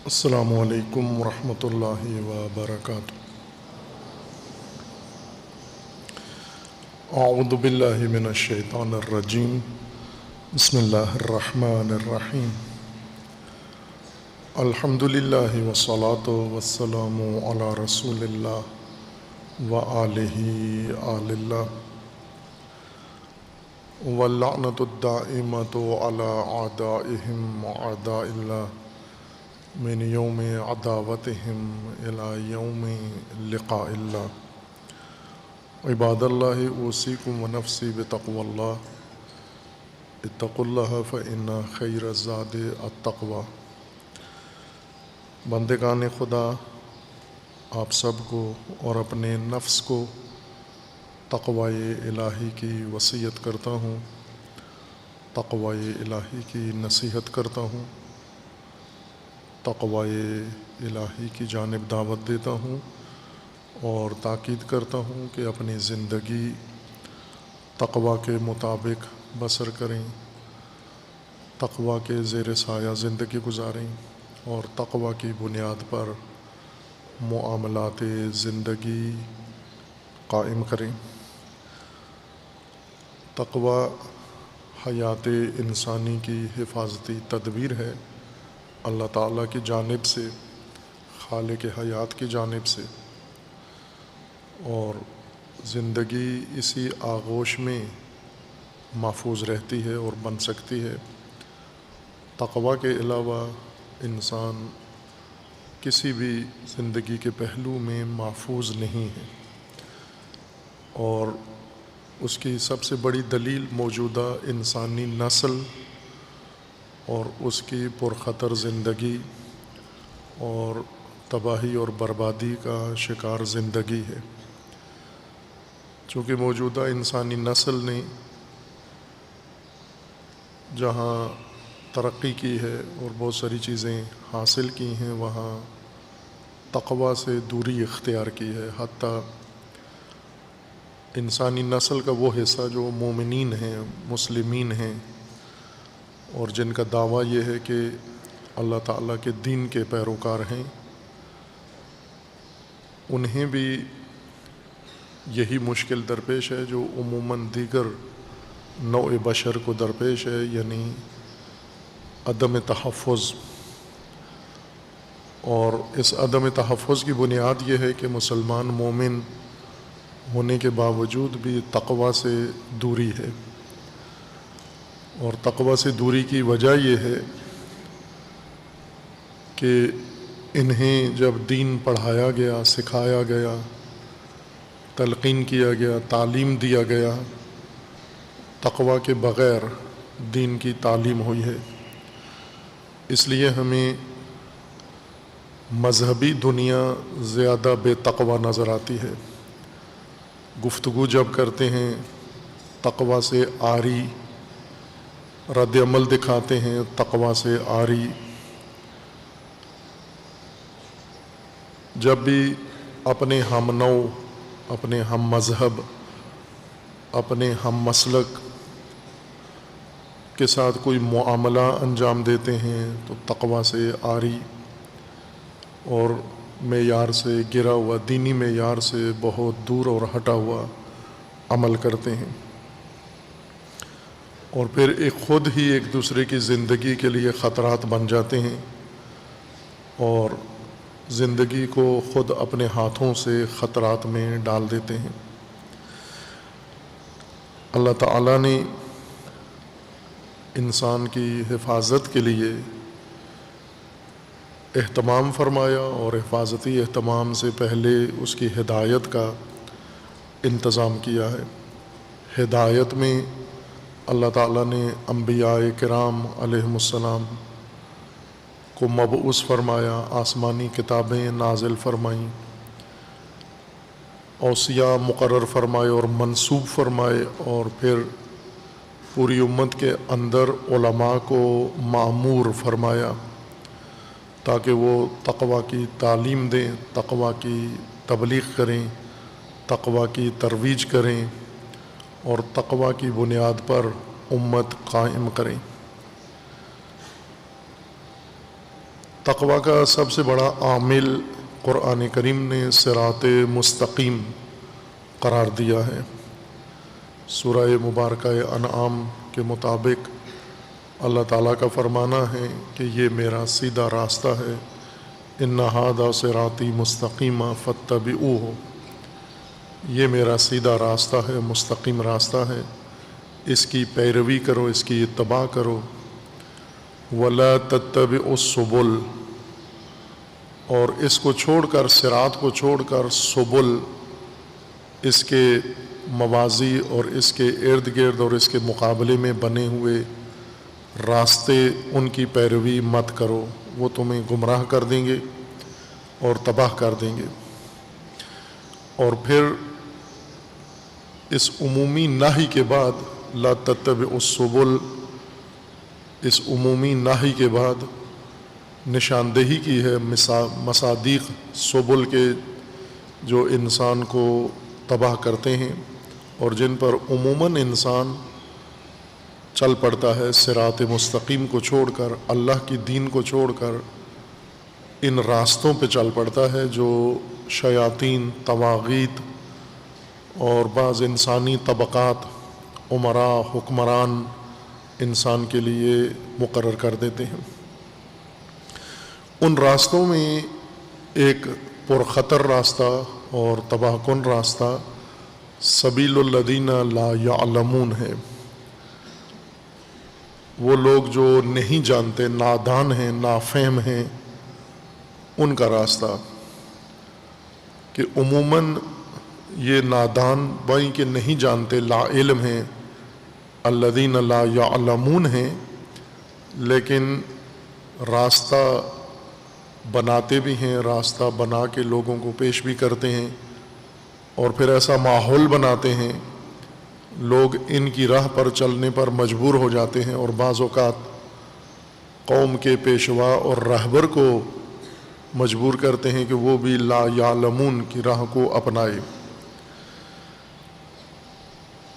السلام علیکم ورحمۃ اللہ وبرکاتہ۔ اعوذ باللہ من الشیطان الرجیم، بسم اللہ الرحمن الرحیم۔ الحمد للہ والصلاة والسلام علی رسول اللہ وآلہ آل اللہ، واللعنۃ الدائمۃ علی اعدائہم واعداء اللہ من یوم عداوتہم الی یوم لقاء اللہ۔ عباد اللہ اوصیکم ونفسی بتقوی اللہ، اتقوا اللہ فإن خیر الزاد التقوی۔ بندگان خدا، آپ سب کو اور اپنے نفس کو تقوی الہی کی وصیت کرتا ہوں، تقوی الہی کی نصیحت کرتا ہوں، تقوی الہی کی جانب دعوت دیتا ہوں اور تاکید کرتا ہوں کہ اپنی زندگی تقوی کے مطابق بسر کریں، تقوی کے زیر سایہ زندگی گزاریں اور تقوی کی بنیاد پر معاملات زندگی قائم کریں۔ تقوی حیات انسانی کی حفاظتی تدبیر ہے، اللہ تعالیٰ کی جانب سے، خالق حیات کی جانب سے، اور زندگی اسی آغوش میں محفوظ رہتی ہے اور بن سکتی ہے۔ تقوی کے علاوہ انسان کسی بھی زندگی کے پہلو میں محفوظ نہیں ہے، اور اس کی سب سے بڑی دلیل موجودہ انسانی نسل اور اس کی پرخطر زندگی اور تباہی اور بربادی کا شکار زندگی ہے۔ چونکہ موجودہ انسانی نسل نے جہاں ترقی کی ہے اور بہت ساری چیزیں حاصل کی ہیں، وہاں تقوی سے دوری اختیار کی ہے۔ حتیٰ انسانی نسل کا وہ حصہ جو مومنین ہیں، مسلمین ہیں، اور جن کا دعویٰ یہ ہے کہ اللہ تعالیٰ کے دین کے پیروکار ہیں، انہیں بھی یہی مشکل درپیش ہے جو عموماً دیگر نوع بشر کو درپیش ہے، یعنی عدم تحفظ۔ اور اس عدم تحفظ کی بنیاد یہ ہے کہ مسلمان مومن ہونے کے باوجود بھی تقوی سے دوری ہے، اور تقوی سے دوری کی وجہ یہ ہے کہ انہیں جب دین پڑھایا گیا، سکھایا گیا، تلقین کیا گیا، تعلیم دیا گیا، تقوی کے بغیر دین کی تعلیم ہوئی ہے۔ اس لیے ہمیں مذہبی دنیا زیادہ بے تقوی نظر آتی ہے۔ گفتگو جب کرتے ہیں تقوی سے عاری، رد عمل دکھاتے ہیں تقوی سے عاری۔ جب بھی اپنے ہم نو، اپنے ہم مذہب، اپنے ہم مسلک کے ساتھ کوئی معاملہ انجام دیتے ہیں تو تقوی سے عاری اور معیار سے گرا ہوا، دینی معیار سے بہت دور اور ہٹا ہوا عمل کرتے ہیں، اور پھر خود ہی ایک دوسرے کی زندگی کے لیے خطرات بن جاتے ہیں اور زندگی کو خود اپنے ہاتھوں سے خطرات میں ڈال دیتے ہیں۔ اللہ تعالیٰ نے انسان کی حفاظت کے لیے اہتمام فرمایا، اور حفاظتی اہتمام سے پہلے اس کی ہدایت کا انتظام کیا ہے۔ ہدایت میں اللہ تعالیٰ نے انبیاء کرام علیہم السلام کو مبعوث فرمایا، آسمانی کتابیں نازل فرمائیں، اوصیاء مقرر فرمائے اور منصوب فرمائے، اور پھر پوری امت کے اندر علماء کو مأمور فرمایا تاکہ وہ تقوی کی تعلیم دیں، تقوی کی تبلیغ کریں، تقوی کی ترویج کریں اور تقوی کی بنیاد پر امت قائم کریں۔ تقوی کا سب سے بڑا عامل قرآن کریم نے صراط مستقیم قرار دیا ہے۔ سورہ مبارکہ انعام کے مطابق اللہ تعالیٰ کا فرمانا ہے کہ یہ میرا سیدھا راستہ ہے، ان ھذا صراطی مستقیم فاتبعوہ، یہ میرا سیدھا راستہ ہے، مستقیم راستہ ہے، اس کی پیروی کرو، اس کی اتباع کرو۔ وَلَا تَتَّبِعُوا السُّبُلَ، اور اس کو چھوڑ کر، صراط کو چھوڑ کر، سبل، اس کے موازی اور اس کے ارد گرد اور اس کے مقابلے میں بنے ہوئے راستے، ان کی پیروی مت کرو، وہ تمہیں گمراہ کر دیں گے اور تباہ کر دیں گے۔ اور پھر اس عمومی نہی کے بعد، لا تتبعوا السبل، اس عمومی نہی کے بعد نشاندہی کی ہے مصادیق سبل کے جو انسان کو تباہ کرتے ہیں اور جن پر عموماً انسان چل پڑتا ہے، صراط مستقیم کو چھوڑ کر، اللہ کی دین کو چھوڑ کر ان راستوں پہ چل پڑتا ہے جو شیاطین، طواغیت اور بعض انسانی طبقات، امراء، حکمران انسان کے لیے مقرر کر دیتے ہیں۔ ان راستوں میں ایک پرخطر راستہ اور تباہ کن راستہ سبیل الذین لا یعلمون ہے، وہ لوگ جو نہیں جانتے، نادان ہیں، نافہم ہیں، ان کا راستہ، کہ عموماً یہ نادان بھائی کہ نہیں جانتے، لا علم ہیں، الذین لا یعلمون ہیں، لیکن راستہ بناتے بھی ہیں، راستہ بنا کے لوگوں کو پیش بھی کرتے ہیں، اور پھر ایسا ماحول بناتے ہیں، لوگ ان کی راہ پر چلنے پر مجبور ہو جاتے ہیں، اور بعض اوقات قوم کے پیشوا اور رہبر کو مجبور کرتے ہیں کہ وہ بھی لا یعلمون کی راہ کو اپنائے۔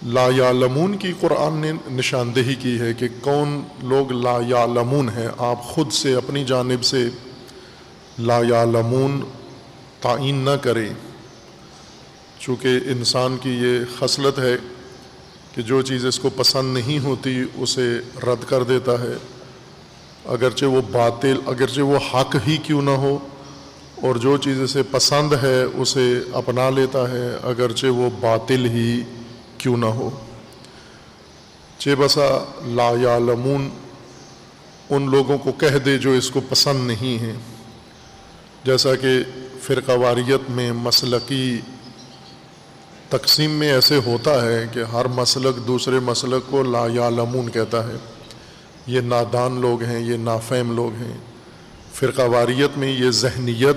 لا یعلمون کی قرآن نے نشاندہی کی ہے کہ کون لوگ لا یعلمون ہیں۔ آپ خود سے اپنی جانب سے لا یعلمون تعین نہ کریں، چونکہ انسان کی یہ خصلت ہے کہ جو چیز اس کو پسند نہیں ہوتی اسے رد کر دیتا ہے، اگرچہ وہ باطل، اگرچہ وہ حق ہی کیوں نہ ہو، اور جو چیز اسے پسند ہے اسے اپنا لیتا ہے اگرچہ وہ باطل ہی کیوں نہ ہو۔ چہ بسا لا یعلمون ان لوگوں کو کہہ دے جو اس کو پسند نہیں ہیں، جیسا کہ فرقہ واریت میں مسلکی تقسیم میں ایسے ہوتا ہے کہ ہر مسلک دوسرے مسلک کو لا یعلمون کہتا ہے، یہ نادان لوگ ہیں، یہ نافہم لوگ ہیں۔ فرقہ واریت میں یہ ذہنیت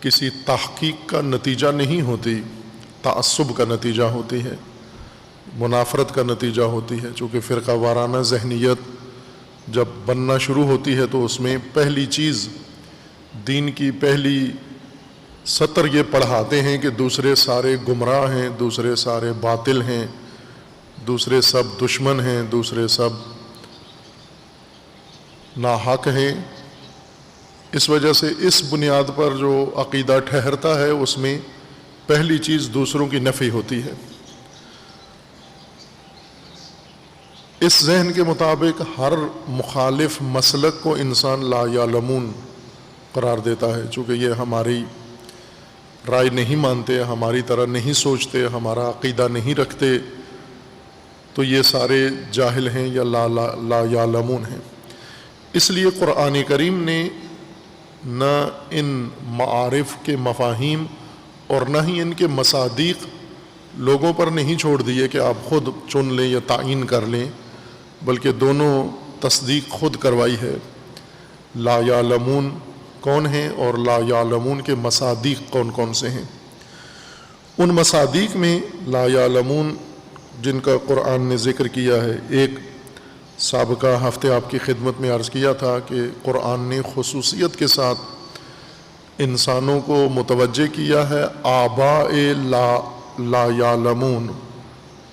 کسی تحقیق کا نتیجہ نہیں ہوتی، تعصب کا نتیجہ ہوتی ہے، منافرت کا نتیجہ ہوتی ہے، چونکہ فرقہ وارانہ ذہنیت جب بننا شروع ہوتی ہے تو اس میں پہلی چیز، دین کی پہلی سطر یہ پڑھاتے ہیں کہ دوسرے سارے گمراہ ہیں، دوسرے سارے باطل ہیں، دوسرے سب دشمن ہیں، دوسرے سب ناحق ہیں۔ اس وجہ سے اس بنیاد پر جو عقیدہ ٹھہرتا ہے اس میں پہلی چیز دوسروں کی نفی ہوتی ہے۔ اس ذہن کے مطابق ہر مخالف مسلک کو انسان لا یعلمون قرار دیتا ہے، چونکہ یہ ہماری رائے نہیں مانتے، ہماری طرح نہیں سوچتے، ہمارا عقیدہ نہیں رکھتے، تو یہ سارے جاہل ہیں یا لا یعلمون ہیں۔ اس لیے قرآن کریم نے نہ ان معارف کے مفاہیم اور نہ ہی ان کے مصادیق لوگوں پر نہیں چھوڑ دیے کہ آپ خود چن لیں یا تعین کر لیں، بلکہ دونوں تصدیق خود کروائی ہے۔ لا یعلمون کون ہیں اور لا یعلمون کے مصادیق کون کون سے ہیں۔ ان مصادیق میں لا یعلمون جن کا قرآن نے ذکر کیا ہے، ایک سابقہ ہفتے آپ کی خدمت میں عرض کیا تھا کہ قرآن نے خصوصیت کے ساتھ انسانوں کو متوجہ کیا ہے آباء لا یعلمون،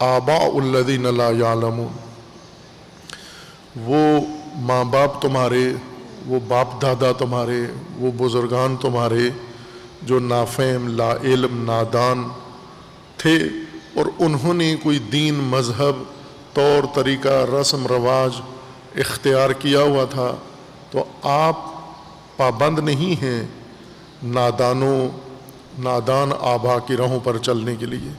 آباء الذین لا یعلمون، وہ ماں باپ تمہارے وہ باپ دادا تمہارے، وہ بزرگان تمہارے جو نافہم، لا علم، نادان تھے، اور انہوں نے کوئی دین، مذہب، طور طریقہ، رسم رواج اختیار کیا ہوا تھا، تو آپ پابند نہیں ہیں نادان آبا کی راہوں پر چلنے کے لیے۔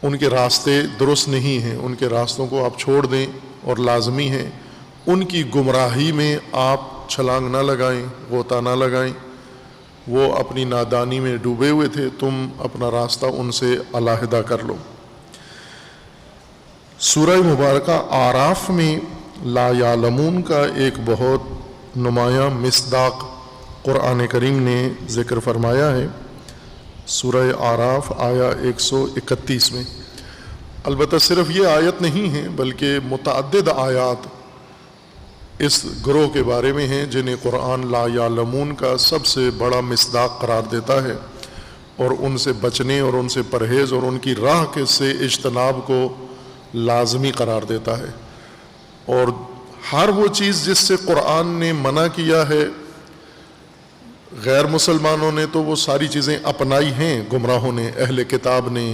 ان کے راستے درست نہیں ہیں، ان کے راستوں کو آپ چھوڑ دیں، اور لازمی ہے ان کی گمراہی میں آپ چھلانگ نہ لگائیں، غوطہ نہ لگائیں۔ وہ اپنی نادانی میں ڈوبے ہوئے تھے، تم اپنا راستہ ان سے علیحدہ کر لو۔ سورہ مبارکہ اعراف میں لا یعلمون کا ایک بہت نمایاں مصداق قرآن کریم نے ذکر فرمایا ہے، سورہ اعراف آیا 131 میں۔ البتہ صرف یہ آیت نہیں ہے، بلکہ متعدد آیات اس گروہ کے بارے میں ہیں جنہیں قرآن لا یعلمون کا سب سے بڑا مصداق قرار دیتا ہے، اور ان سے بچنے اور ان سے پرہیز اور ان کی راہ کے سے اجتناب کو لازمی قرار دیتا ہے۔ اور ہر وہ چیز جس سے قرآن نے منع کیا ہے، غیر مسلمانوں نے تو وہ ساری چیزیں اپنائی ہیں، گمراہوں نے، اہل کتاب نے،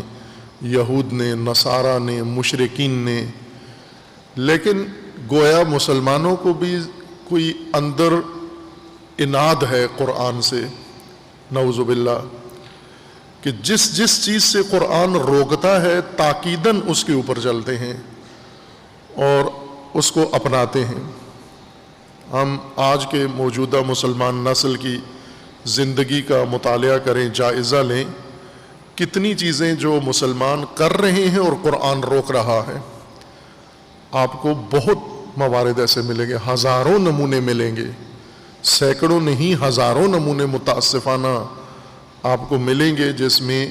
یہود نے، نصارہ نے، مشرکین نے، لیکن گویا مسلمانوں کو بھی کوئی اندر اناد ہے قرآن سے، نعوذ باللہ، کہ جس چیز سے قرآن روکتا ہے تاکیداً اس کے اوپر چلتے ہیں اور اس کو اپناتے ہیں۔ ہم آج کے موجودہ مسلمان نسل کی زندگی کا مطالعہ کریں، جائزہ لیں، کتنی چیزیں جو مسلمان کر رہے ہیں اور قرآن روک رہا ہے۔ آپ کو بہت موارد ایسے ملیں گے، ہزاروں نمونے ملیں گے، سینکڑوں نہیں ہزاروں نمونے متاسفانہ آپ کو ملیں گے، جس میں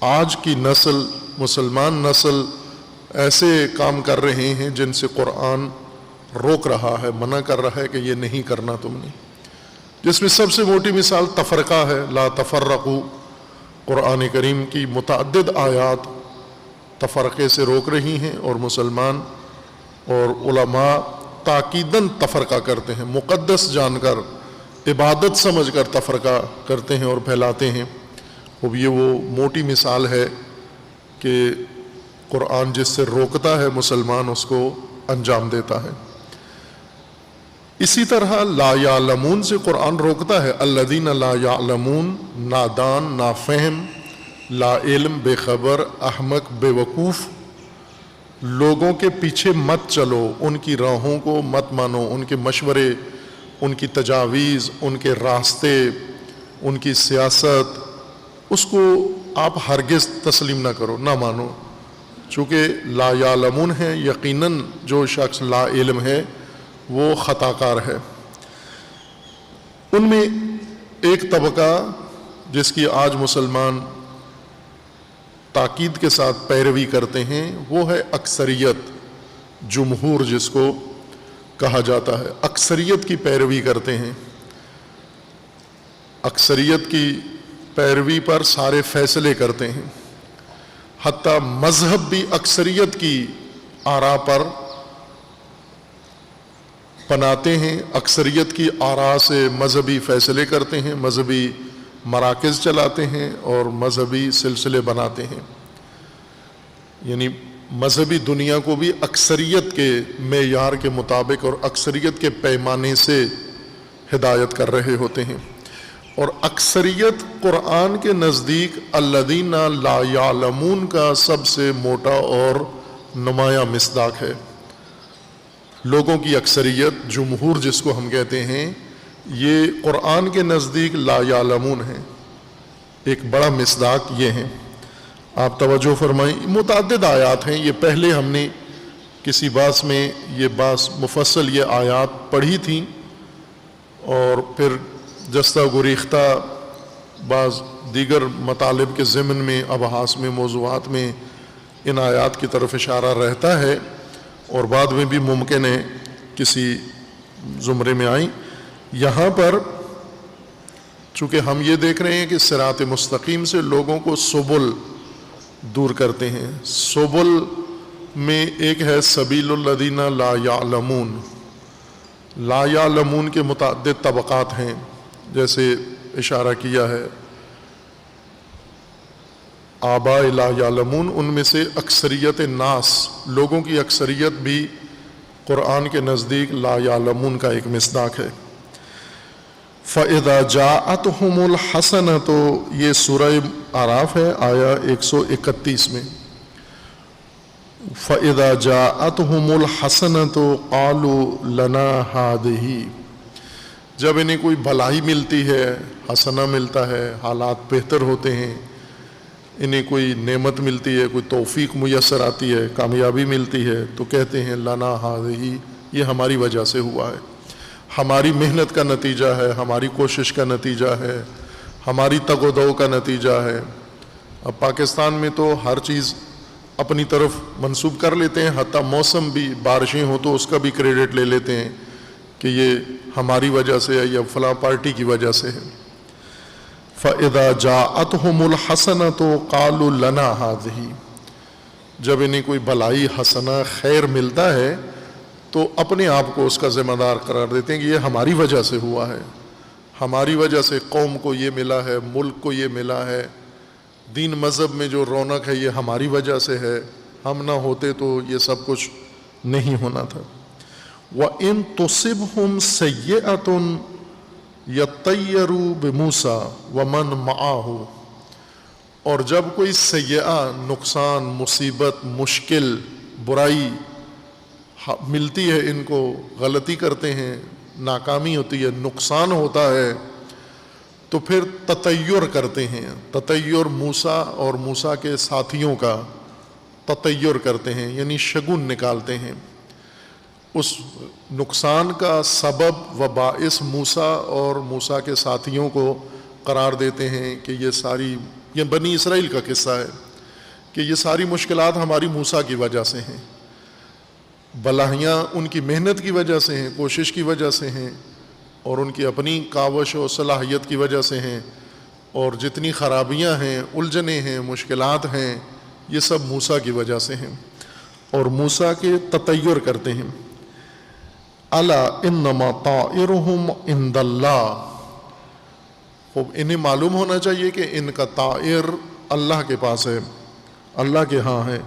آج کی نسل، مسلمان نسل ایسے کام کر رہے ہیں جن سے قرآن روک رہا ہے، منع کر رہا ہے کہ یہ نہیں کرنا تم نے۔ جس میں سب سے موٹی مثال تفرقہ ہے، لا تفرقوا۔ قرآن کریم کی متعدد آیات تفرقے سے روک رہی ہیں، اور مسلمان اور علماء تاکیداً تفرقہ کرتے ہیں، مقدس جان کر، عبادت سمجھ کر تفرقہ کرتے ہیں اور پھیلاتے ہیں۔ اب یہ وہ موٹی مثال ہے کہ قرآن جس سے روکتا ہے مسلمان اس کو انجام دیتا ہے۔ اسی طرح لا یعلمون سے قرآن روکتا ہے، الذین لا یعلمون، نادان، نافہم، لا علم، بے خبر، احمق، بے وقوف لوگوں کے پیچھے مت چلو، ان کی راہوں کو مت مانو، ان کے مشورے، ان کی تجاویز، ان کے راستے، ان کی سیاست، اس کو آپ ہرگز تسلیم نہ کرو، نہ مانو، چونکہ لا یعلمون ہے، یقیناً جو شخص لا علم ہے وہ خطا کار ہے۔ ان میں ایک طبقہ جس کی آج مسلمان تاکید کے ساتھ پیروی کرتے ہیں، وہ ہے اکثریت، جمہور جس کو کہا جاتا ہے، اکثریت کی پیروی کرتے ہیں، اکثریت کی پیروی پر سارے فیصلے کرتے ہیں، حتیٰ مذہب بھی اکثریت کی آراء پر بناتے ہیں، اکثریت کی آراء سے مذہبی فیصلے کرتے ہیں، مذہبی مراکز چلاتے ہیں اور مذہبی سلسلے بناتے ہیں، یعنی مذہبی دنیا کو بھی اکثریت کے معیار کے مطابق اور اکثریت کے پیمانے سے ہدایت کر رہے ہوتے ہیں۔ اور اکثریت قرآن کے نزدیک الذین لا یعلمون کا سب سے موٹا اور نمایاں مصداق ہے۔ لوگوں کی اکثریت، جمہور جس کو ہم کہتے ہیں، یہ قرآن کے نزدیک لا یعلمون ہے، ایک بڑا مصداق یہ ہے۔ آپ توجہ فرمائیں، متعدد آیات ہیں، یہ پہلے ہم نے کسی باس میں یہ باس مفصل یہ آیات پڑھی تھیں، اور پھر جستہ گریختہ بعض دیگر مطالب کے ضمن میں، ابحاث میں، موضوعات میں ان آیات کی طرف اشارہ رہتا ہے، اور بعد میں بھی ممکن ہے کسی زمرے میں آئیں۔ یہاں پر چونکہ ہم یہ دیکھ رہے ہیں کہ صراط مستقیم سے لوگوں کو سبل دور کرتے ہیں، سبل میں ایک ہے سبیل الذین لا یعلمون، لا یعلمون کے متعدد طبقات ہیں، جیسے اشارہ کیا ہے آباء لا یعلمون، ان میں سے اکثریت ناس، لوگوں کی اکثریت بھی قرآن کے نزدیک لا یعلمون کا ایک مصداق ہے۔ فَإِذَا جَاءَتْهُمُ الْحَسَنَةُ، یہ سورہ اعراف ہے، آیا 131 میں۔ فَإِذَا جَاءَتْهُمُ الْحَسَنَةُ قَالُوا لَنَا هَٰذِهِ، جب انہیں کوئی بھلائی ملتی ہے، حسنہ ملتا ہے، حالات بہتر ہوتے ہیں، انہیں کوئی نعمت ملتی ہے، کوئی توفیق میسر آتی ہے، کامیابی ملتی ہے، تو کہتے ہیں لَنَا هَٰذِهِ، یہ ہماری وجہ سے ہوا ہے، ہماری محنت کا نتیجہ ہے، ہماری کوشش کا نتیجہ ہے، ہماری تگ و دو کا نتیجہ ہے۔ اب پاکستان میں تو ہر چیز اپنی طرف منسوب کر لیتے ہیں، حتیٰ موسم بھی، بارشیں ہوں تو اس کا بھی کریڈٹ لے لیتے ہیں کہ یہ ہماری وجہ سے ہے یا فلاں پارٹی کی وجہ سے ہے۔ فَإِذَا جَاءَتْهُمُ الْحَسَنَةُ قَالُوا لَنَا هَٰذِهِ، جب انہیں کوئی بھلائی، حسنہ، خیر ملتا ہے تو اپنے آپ کو اس کا ذمہ دار قرار دیتے ہیں کہ یہ ہماری وجہ سے ہوا ہے، ہماری وجہ سے قوم کو یہ ملا ہے، ملک کو یہ ملا ہے، دین مذہب میں جو رونق ہے یہ ہماری وجہ سے ہے، ہم نہ ہوتے تو یہ سب کچھ نہیں ہونا تھا۔ وَإِن تُصِبْهُمْ سَيِّئَةٌ يَطَّيَّرُوا بِمُوسَىٰ وَمَنْ مَعَهُ، اور جب کوئی سیئہ، نقصان، مصیبت، مشکل، برائی ملتی ہے، ان کو غلطی کرتے ہیں، ناکامی ہوتی ہے، نقصان ہوتا ہے، تو پھر تطیر کرتے ہیں۔ تطیر موسیٰ اور موسیٰ کے ساتھیوں کا تطیر کرتے ہیں، یعنی شگن نکالتے ہیں۔ اس نقصان کا سبب و باعث موسیٰ اور موسیٰ کے ساتھیوں کو قرار دیتے ہیں کہ یہ بنی اسرائیل کا قصہ ہے کہ یہ ساری مشکلات ہماری موسیٰ کی وجہ سے ہیں، بلائیاں ان کی محنت کی وجہ سے ہیں، کوشش کی وجہ سے ہیں، اور ان کی اپنی کاوش و صلاحیت کی وجہ سے ہیں، اور جتنی خرابیاں ہیں، الجھنیں ہیں، مشکلات ہیں، یہ سب موسیٰ کی وجہ سے ہیں، اور موسیٰ کے تطیر کرتے ہیں۔ الا انما طائرهم عند اللہ، خوب انہیں معلوم ہونا چاہیے کہ ان کا طائر اللہ کے پاس ہے، اللہ کے ہاں ہے۔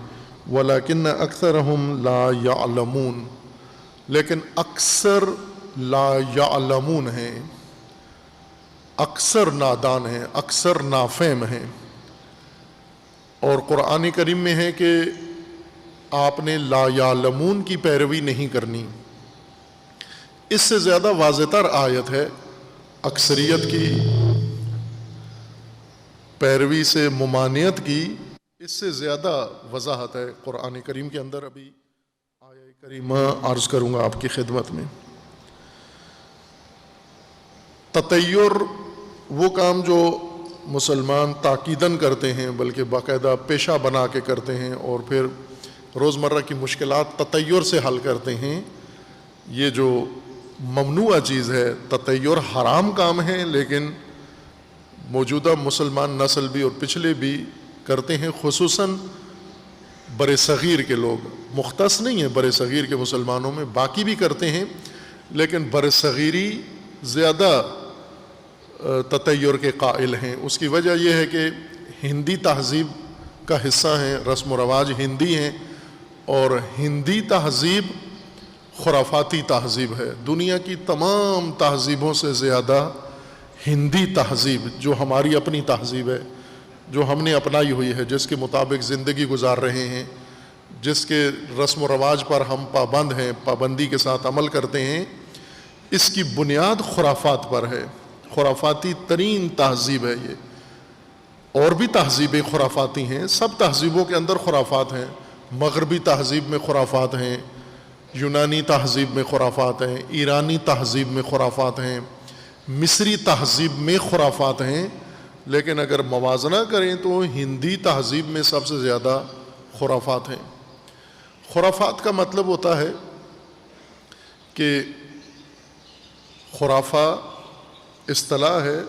ولیکن اکثرهم لا یعلمون، لیکن اکثر لا یعلمون ہیں، اکثر نادان ہیں، اکثر نافہم ہیں۔ اور قرآن کریم میں ہے کہ آپ نے لا یعلمون کی پیروی نہیں کرنی۔ اس سے زیادہ واضح تر آیت ہے اکثریت کی پیروی سے ممانعت کی، اس سے زیادہ وضاحت ہے قرآن کریم کے اندر۔ ابھی آیہ کریمہ عرض کروں گا آپ کی خدمت میں۔ تطیر وہ کام جو مسلمان تاکیداً کرتے ہیں، بلکہ باقاعدہ پیشہ بنا کے کرتے ہیں، اور پھر روزمرہ کی مشکلات تطیر سے حل کرتے ہیں، یہ جو ممنوع چیز ہے، تطیر حرام کام ہے، لیکن موجودہ مسلمان نسل بھی اور پچھلے بھی کرتے ہیں، خصوصاً بر صغیر کے لوگ، مختص نہیں ہے بر صغیر کے مسلمانوں میں، باقی بھی کرتے ہیں، لیکن بر صغیری زیادہ تطیر کے قائل ہیں۔ اس کی وجہ یہ ہے کہ ہندی تہذیب کا حصہ ہیں، رسم و رواج ہندی ہیں، اور ہندی تہذیب خرافاتی تہذیب ہے۔ دنیا کی تمام تہذیبوں سے زیادہ ہندی تہذیب، جو ہماری اپنی تہذیب ہے، جو ہم نے اپنائی ہوئی ہے، جس کے مطابق زندگی گزار رہے ہیں، جس کے رسم و رواج پر ہم پابند ہیں، پابندی کے ساتھ عمل کرتے ہیں، اس کی بنیاد خرافات پر ہے، خرافاتی ترین تہذیب ہے یہ۔ اور بھی تہذیبیں خرافاتی ہیں، سب تہذیبوں کے اندر خرافات ہیں، مغربی تہذیب میں خرافات ہیں، یونانی تہذیب میں خرافات ہیں، ایرانی تہذیب میں خرافات ہیں، مصری تہذیب میں خرافات ہیں، لیکن اگر موازنہ کریں تو ہندی تہذیب میں سب سے زیادہ خرافات ہیں۔ خرافات کا مطلب ہوتا ہے کہ خرافہ اصطلاح ہے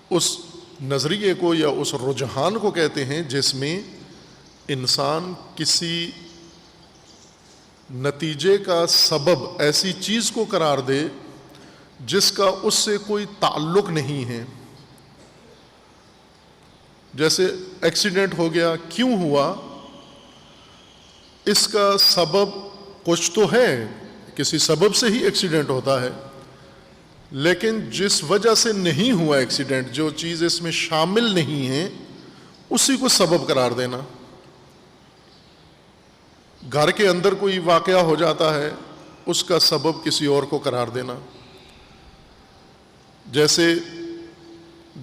اس نظریے کو یا اس رجحان کو کہتے ہیں جس میں انسان کسی نتیجے کا سبب ایسی چیز کو قرار دے جس کا اس سے کوئی تعلق نہیں ہے. جیسے ایکسیڈنٹ ہو گیا، کیوں ہوا؟ اس کا سبب کچھ تو ہے، کسی سبب سے ہی ایکسیڈنٹ ہوتا ہے، لیکن جس وجہ سے نہیں ہوا ایکسیڈنٹ، جو چیز اس میں شامل نہیں ہے، اسی کو سبب قرار دینا. گھر کے اندر کوئی واقعہ ہو جاتا ہے، اس کا سبب کسی اور کو قرار دینا. جیسے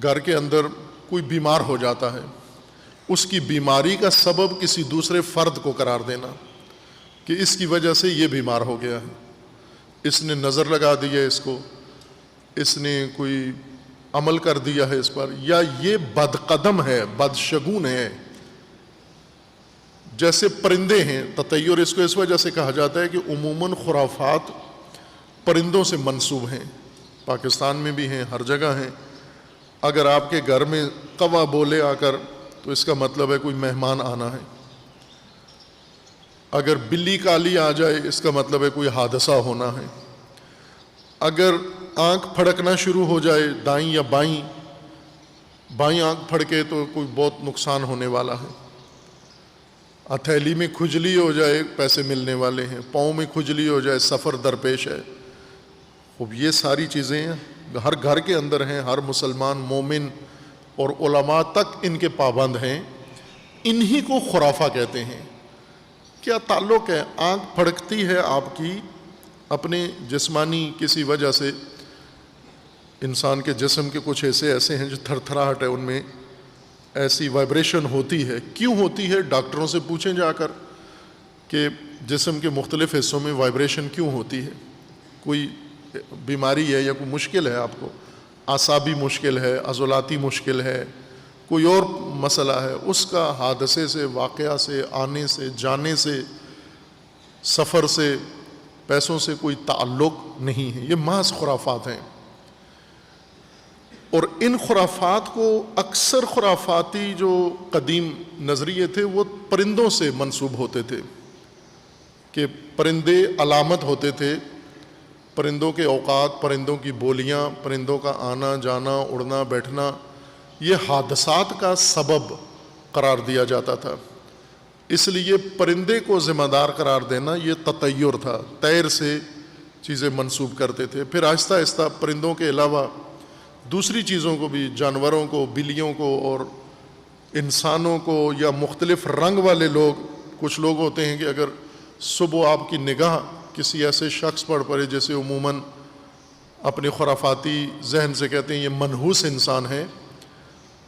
گھر کے اندر کوئی بیمار ہو جاتا ہے، اس کی بیماری کا سبب کسی دوسرے فرد کو قرار دینا کہ اس کی وجہ سے یہ بیمار ہو گیا ہے، اس نے نظر لگا دی ہے اس کو، اس نے کوئی عمل کر دیا ہے اس پر، یا یہ بد قدم ہے، بد شگون ہے. جیسے پرندے ہیں، تطیر اس کو اس وجہ سے کہا جاتا ہے کہ عموماً خرافات پرندوں سے منسوب ہیں. پاکستان میں بھی ہیں، ہر جگہ ہیں. اگر آپ کے گھر میں کوا بولے آ کر تو اس کا مطلب ہے کوئی مہمان آنا ہے. اگر بلی کالی آ جائے اس کا مطلب ہے کوئی حادثہ ہونا ہے. اگر آنکھ پھڑکنا شروع ہو جائے، دائیں یا بائیں آنکھ پھڑکے تو کوئی بہت نقصان ہونے والا ہے. ہتھیلی میں کھجلی ہو جائے، پیسے ملنے والے ہیں. پاؤں میں کھجلی ہو جائے، سفر درپیش ہے. اب یہ ساری چیزیں ہر گھر کے اندر ہیں، ہر مسلمان مومن اور علماء تک ان کے پابند ہیں. انہی کو خرافہ کہتے ہیں. کیا تعلق ہے؟ آنکھ پھڑکتی ہے آپ کی اپنے جسمانی کسی وجہ سے. انسان کے جسم کے کچھ ایسے ہیں جو تھر تھراہٹ ہے، ان میں ایسی وائبریشن ہوتی ہے. کیوں ہوتی ہے؟ ڈاکٹروں سے پوچھیں جا کر کہ جسم کے مختلف حصوں میں وائبریشن کیوں ہوتی ہے. کوئی بیماری ہے یا کوئی مشکل ہے آپ کو، اعصابی مشکل ہے، عضلاتی مشکل ہے، کوئی اور مسئلہ ہے، اس کا حادثے سے، واقعہ سے، آنے سے، جانے سے، سفر سے، پیسوں سے کوئی تعلق نہیں ہے. یہ محض خرافات ہیں. اور ان خرافات کو اکثر خرافاتی جو قدیم نظریے تھے وہ پرندوں سے منسوب ہوتے تھے کہ پرندے علامت ہوتے تھے. پرندوں کے اوقات، پرندوں کی بولیاں، پرندوں کا آنا جانا، اڑنا بیٹھنا، یہ حادثات کا سبب قرار دیا جاتا تھا. اس لیے پرندے کو ذمہ دار قرار دینا یہ تطیر تھا. طیر سے چیزیں منسوب کرتے تھے. پھر آہستہ آہستہ پرندوں کے علاوہ دوسری چیزوں کو بھی، جانوروں کو، بلیوں کو اور انسانوں کو، یا مختلف رنگ والے لوگ. کچھ لوگ ہوتے ہیں کہ اگر صبح آپ کی نگاہ کسی ایسے شخص پر پڑے جیسے عموماً اپنے خرافاتی ذہن سے کہتے ہیں یہ منحوس انسان ہے،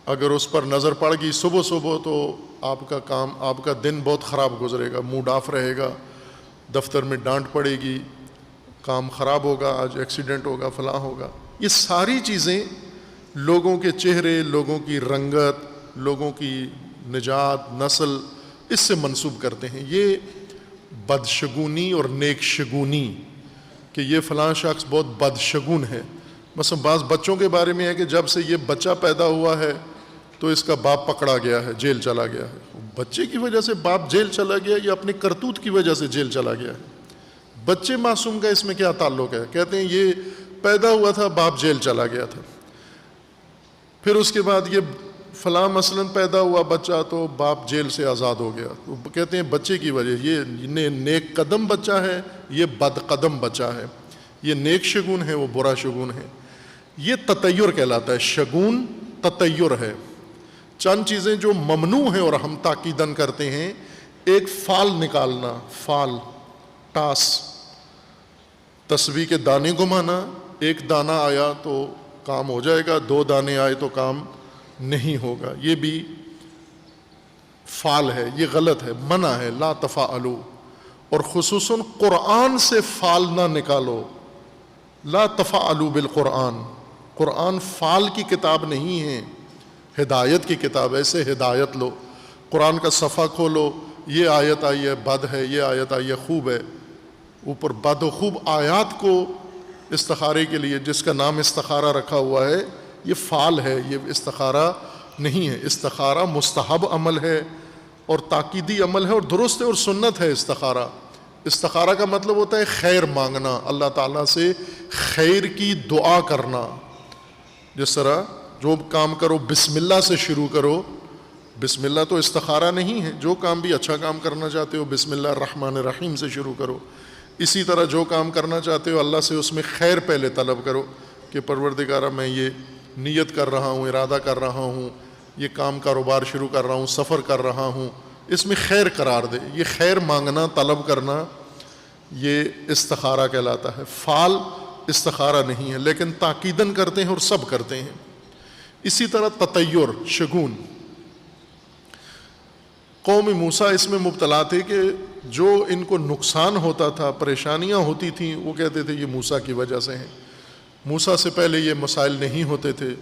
اگر اس پر نظر پڑ گئی صبح تو آپ کا کام، آپ کا دن بہت خراب گزرے گا، موڈ آف رہے گا، دفتر میں ڈانٹ پڑے گی، کام خراب ہوگا، آج ایکسیڈنٹ ہوگا، فلاں ہوگا. یہ ساری چیزیں لوگوں کے چہرے، لوگوں کی رنگت، لوگوں کی نجات، نسل، اس سے منسوب کرتے ہیں. یہ بدشگونی اور نیک شگونی کہ یہ فلاں شخص بہت بدشگون ہے. مثلا بعض بچوں کے بارے میں ہے کہ جب سے یہ بچہ پیدا ہوا ہے تو اس کا باپ پکڑا گیا ہے، جیل چلا گیا ہے. بچے کی وجہ سے باپ جیل چلا گیا یا اپنی کرتوت کی وجہ سے جیل چلا گیا ہے؟ بچے معصوم کا اس میں کیا تعلق ہے؟ کہتے ہیں یہ پیدا ہوا تھا، باپ جیل چلا گیا تھا. پھر اس کے بعد یہ فلاں مثلاً پیدا ہوا بچہ تو باپ جیل سے آزاد ہو گیا. تو کہتے ہیں بچے کی وجہ، یہ نیک قدم بچہ ہے، یہ بد قدم بچہ ہے، یہ نیک شگون ہے، وہ برا شگون ہے. یہ تطیر کہلاتا ہے. شگون تطیر ہے. چند چیزیں جو ممنوع ہیں اور ہم تاکیدن کرتے ہیں. ایک فال نکالنا، فال، ٹاس، تسبیح کے دانے گھمانا. ایک دانہ آیا تو کام ہو جائے گا، 2 دانے آئے تو کام نہیں ہوگا. یہ بھی فال ہے، یہ غلط ہے، منع ہے. لا تفعلوا. اور خصوصاً قرآن سے فال نہ نکالو. لا تفعلوا بالقرآن. قرآن فال کی کتاب نہیں ہے، ہدایت کی کتاب. ایسے ہدایت لو، قرآن کا صفحہ کھولو، یہ آیت آئی ہے بد ہے، یہ آیت آئی ہے خوب ہے. اوپر بد و خوب آیات کو استخارے کے لیے جس کا نام استخارہ رکھا ہوا ہے، یہ فال ہے، یہ استخارہ نہیں ہے. استخارہ مستحب عمل ہے اور تاکیدی عمل ہے اور درست ہے اور سنت ہے استخارہ. استخارہ کا مطلب ہوتا ہے خیر مانگنا، اللہ تعالیٰ سے خیر کی دعا کرنا. جس طرح جو کام کرو بسم اللہ سے شروع کرو. بسم اللہ تو استخارہ نہیں ہے. جو کام بھی اچھا کام کرنا چاہتے ہو بسم اللہ الرحمن الرحیم سے شروع کرو. اسی طرح جو کام کرنا چاہتے ہو اللہ سے اس میں خیر پہلے طلب کرو کہ پروردگارہ میں یہ نیت کر رہا ہوں، ارادہ کر رہا ہوں، یہ کام کاروبار شروع کر رہا ہوں، سفر کر رہا ہوں، اس میں خیر قرار دے. یہ خیر مانگنا، طلب کرنا، یہ استخارہ کہلاتا ہے. فعال استخارہ نہیں ہے لیکن تاکیداً کرتے ہیں اور سب کرتے ہیں. اسی طرح تطیر، شگون. قوم موسیٰ اس میں مبتلا تھے کہ جو ان کو نقصان ہوتا تھا، پریشانیاں ہوتی تھیں، وہ کہتے تھے یہ موسیٰ کی وجہ سے ہیں. موسیٰ سے پہلے یہ مسائل نہیں ہوتے تھے.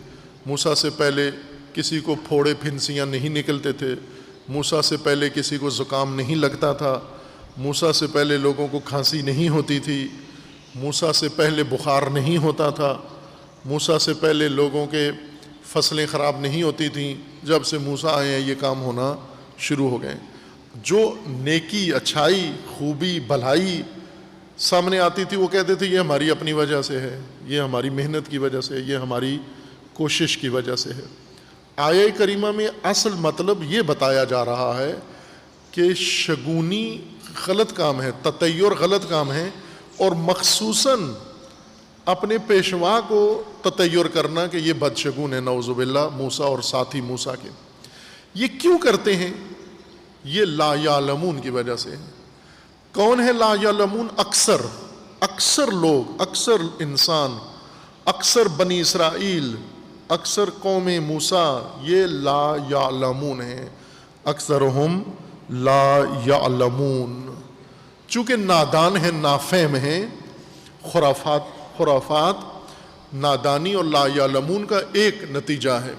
موسیٰ سے پہلے کسی کو پھوڑے پھنسیاں نہیں نکلتے تھے. موسیٰ سے پہلے کسی کو زکام نہیں لگتا تھا. موسیٰ سے پہلے لوگوں کو کھانسی نہیں ہوتی تھی. موسیٰ سے پہلے بخار نہیں ہوتا تھا. موسیٰ سے پہلے لوگوں کے فصلیں خراب نہیں ہوتی تھیں. جب سے موسیٰ آئے ہیں یہ کام ہونا شروع ہو گئے. جو نیکی، اچھائی، خوبی، بھلائی سامنے آتی تھی وہ کہتے تھے یہ ہماری اپنی وجہ سے ہے، یہ ہماری محنت کی وجہ سے ہے، یہ ہماری کوشش کی وجہ سے ہے. آیہ کریمہ میں اصل مطلب یہ بتایا جا رہا ہے کہ شگونی غلط کام ہے، تطیر غلط کام ہے، اور مخصوصاً اپنے پیشوا کو تطیر کرنا کہ یہ بدشگون ہے، نعوذ باللہ، موسیٰ اور ساتھی موسیٰ کے. یہ کیوں کرتے ہیں؟ یہ لا یعلمون کی وجہ سے. کون ہے لا یعلمون؟ اکثر لوگ، اکثر انسان، اکثر بنی اسرائیل، اکثر قوم موسیٰ یہ لا یعلمون ہیں. اکثرہم لا یعلمون، چونکہ نادان ہیں، نافہم ہیں. خرافات نادانی اور لا یعلمون کا ایک نتیجہ ہے.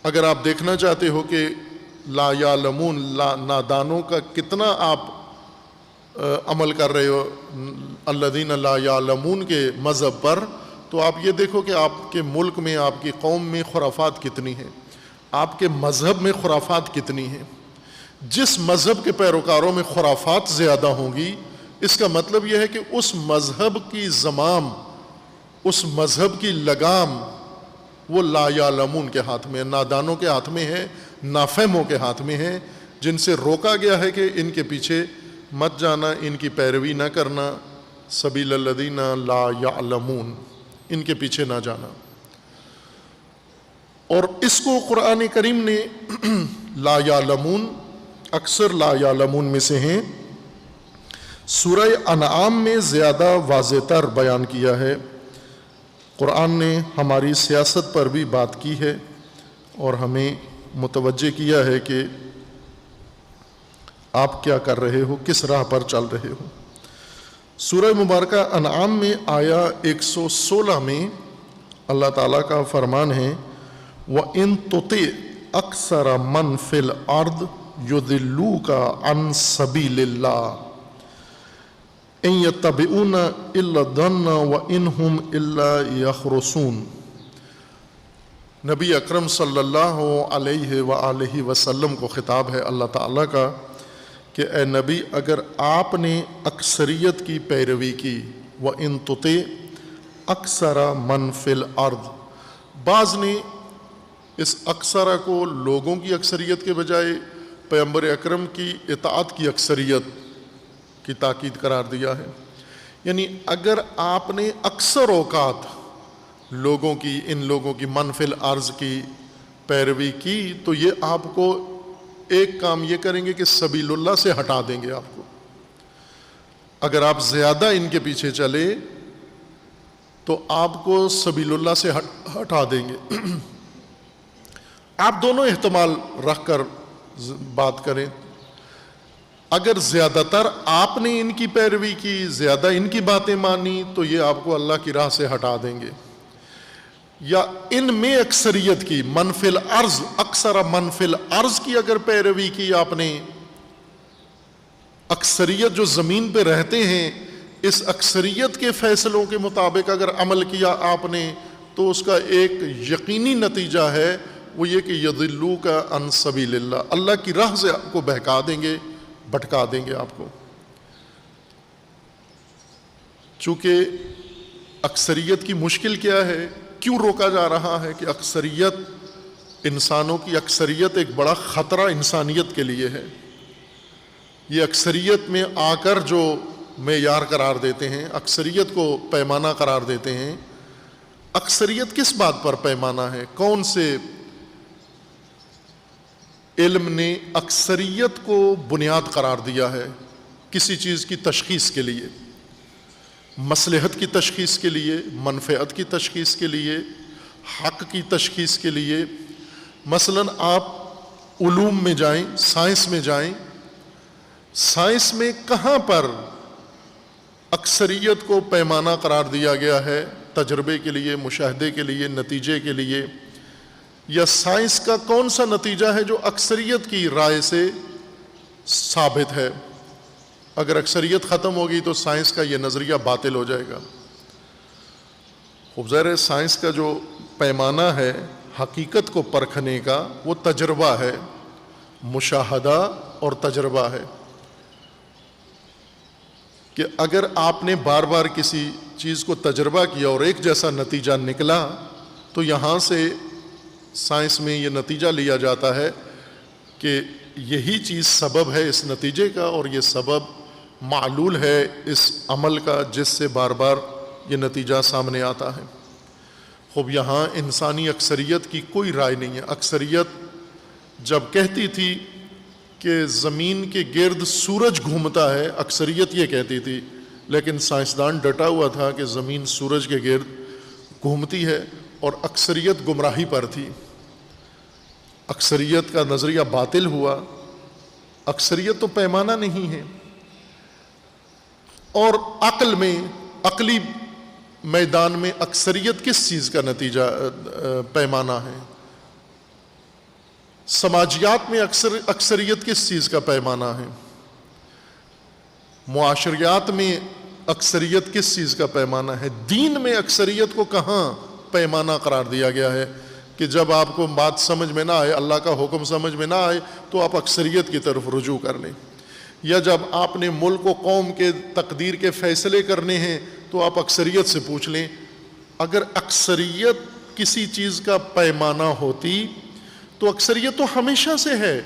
اگر آپ دیکھنا چاہتے ہو کہ لا یعلمون، نادانوں کا کتنا آپ عمل کر رہے ہو الذین لا یعلمون کے مذہب پر، تو آپ یہ دیکھو کہ آپ کے ملک میں، آپ کی قوم میں خرافات کتنی ہیں، آپ کے مذہب میں خرافات کتنی ہیں. جس مذہب کے پیروکاروں میں خرافات زیادہ ہوں گی، اس کا مطلب یہ ہے کہ اس مذہب کی زمام، اس مذہب کی لگام وہ لا یعلمون کے ہاتھ میں ہے، نادانوں کے ہاتھ میں ہے، نافہموں کے ہاتھ میں ہے، جن سے روکا گیا ہے کہ ان کے پیچھے مت جانا، ان کی پیروی نہ کرنا. سبیل الذین لا یعلمون، ان کے پیچھے نہ جانا. اور اس کو قرآن کریم نے لا یعلمون، اکثر لا یعلمون میں سے ہیں، سورہ انعام میں زیادہ واضح تر بیان کیا ہے. قرآن نے ہماری سیاست پر بھی بات کی ہے اور ہمیں متوجہ کیا ہے کہ آپ کیا کر رہے ہو، کس راہ پر چل رہے ہو. سورہ مبارکہ انعام میں آیا 116 میں اللہ تعالیٰ کا فرمان ہے وَإِن تُطِعْ أَكْثَرَ مَنْ فِي الْأَرْضِ يُضِلُّوكَ عَنْ سَبِيلِ اللَّهِ إِن يَتَّبِعُونَ إِلَّا الظَّنَّ وَإِنْ هُمْ إِلَّا يَخْرُصُونَ. نبی اکرم صلی اللہ علیہ وآلہ وسلم کو خطاب ہے اللہ تعالیٰ کا کہ اے نبی، اگر آپ نے اکثریت کی پیروی کی، وَإِن تُطِعْ أَكْثَرَ مَنْ فِي الْأَرْضِ، بعض نے اس اکثرہ کو لوگوں کی اکثریت کے بجائے پیغمبر اکرم کی اطاعت کی اکثریت کی تاکید قرار دیا ہے. یعنی اگر آپ نے اکثر اوقات لوگوں کی، ان لوگوں کی، من فی الارض کی پیروی کی، تو یہ آپ کو ایک کام یہ کریں گے کہ سبیل اللہ سے ہٹا دیں گے آپ کو. اگر آپ زیادہ ان کے پیچھے چلے تو آپ کو سبیل اللہ سے ہٹا دیں گے. آپ دونوں احتمال رکھ کر بات کریں. اگر زیادہ تر آپ نے ان کی پیروی کی، زیادہ ان کی باتیں مانی، تو یہ آپ کو اللہ کی راہ سے ہٹا دیں گے. یا ان میں اکثریت کی، من فی الارض، اکثر من فی الارض کی اگر پیروی کی آپ نے، اکثریت جو زمین پہ رہتے ہیں اس اکثریت کے فیصلوں کے مطابق اگر عمل کیا آپ نے، تو اس کا ایک یقینی نتیجہ ہے وہ یہ کہ یضلوک عن سبیل اللہ، اللہ کی راہ سے آپ کو بہکا دیں گے، بھٹکا دیں گے آپ کو. چونکہ اکثریت کی مشکل کیا ہے، کیوں روکا جا رہا ہے کہ اکثریت، انسانوں کی اکثریت ایک بڑا خطرہ انسانیت کے لیے ہے۔ یہ اکثریت میں آ کر جو معیار قرار دیتے ہیں، اکثریت کو پیمانہ قرار دیتے ہیں، اکثریت کس بات پر پیمانہ ہے؟ کون سے علم نے اکثریت کو بنیاد قرار دیا ہے کسی چیز کی تشخیص کے لیے؟ مصلحت کی تشخیص کے لیے، منفعت کی تشخیص کے لیے، حق کی تشخیص کے لیے۔ مثلاً آپ علوم میں جائیں، سائنس میں جائیں، سائنس میں کہاں پر اکثریت کو پیمانہ قرار دیا گیا ہے تجربے کے لیے، مشاہدے کے لیے، نتیجے کے لیے؟ یا سائنس کا کون سا نتیجہ ہے جو اکثریت کی رائے سے ثابت ہے؟ اگر اکثریت ختم ہوگی تو سائنس کا یہ نظریہ باطل ہو جائے گا۔ خوب ظاہر ہے سائنس کا جو پیمانہ ہے حقیقت کو پرکھنے کا، وہ تجربہ ہے، مشاہدہ اور تجربہ ہے، کہ اگر آپ نے بار بار کسی چیز کو تجربہ کیا اور ایک جیسا نتیجہ نکلا تو یہاں سے سائنس میں یہ نتیجہ لیا جاتا ہے کہ یہی چیز سبب ہے اس نتیجے کا، اور یہ سبب معلول ہے اس عمل کا جس سے بار بار یہ نتیجہ سامنے آتا ہے۔ خوب یہاں انسانی اکثریت کی کوئی رائے نہیں ہے۔ اکثریت جب کہتی تھی کہ زمین کے گرد سورج گھومتا ہے، اکثریت یہ کہتی تھی، لیکن سائنسدان ڈٹا ہوا تھا کہ زمین سورج کے گرد گھومتی ہے، اور اکثریت گمراہی پر تھی۔ اکثریت کا نظریہ باطل ہوا۔ اکثریت تو پیمانہ نہیں ہے۔ اور عقل میں، عقلی میدان میں اکثریت کس چیز کا نتیجہ پیمانہ ہے؟ سماجیات میں اکثریت کس چیز کا پیمانہ ہے؟ معاشریات میں اکثریت کس چیز کا پیمانہ ہے؟ دین میں اکثریت کو کہاں پیمانہ قرار دیا گیا ہے کہ جب آپ کو بات سمجھ میں نہ آئے، اللہ کا حکم سمجھ میں نہ آئے تو آپ اکثریت کی طرف رجوع کر لیں، یا جب آپ نے ملک و قوم کے تقدیر کے فیصلے کرنے ہیں تو آپ اکثریت سے پوچھ لیں۔ اگر اکثریت کسی چیز کا پیمانہ ہوتی تو اکثریت تو ہمیشہ سے ہے۔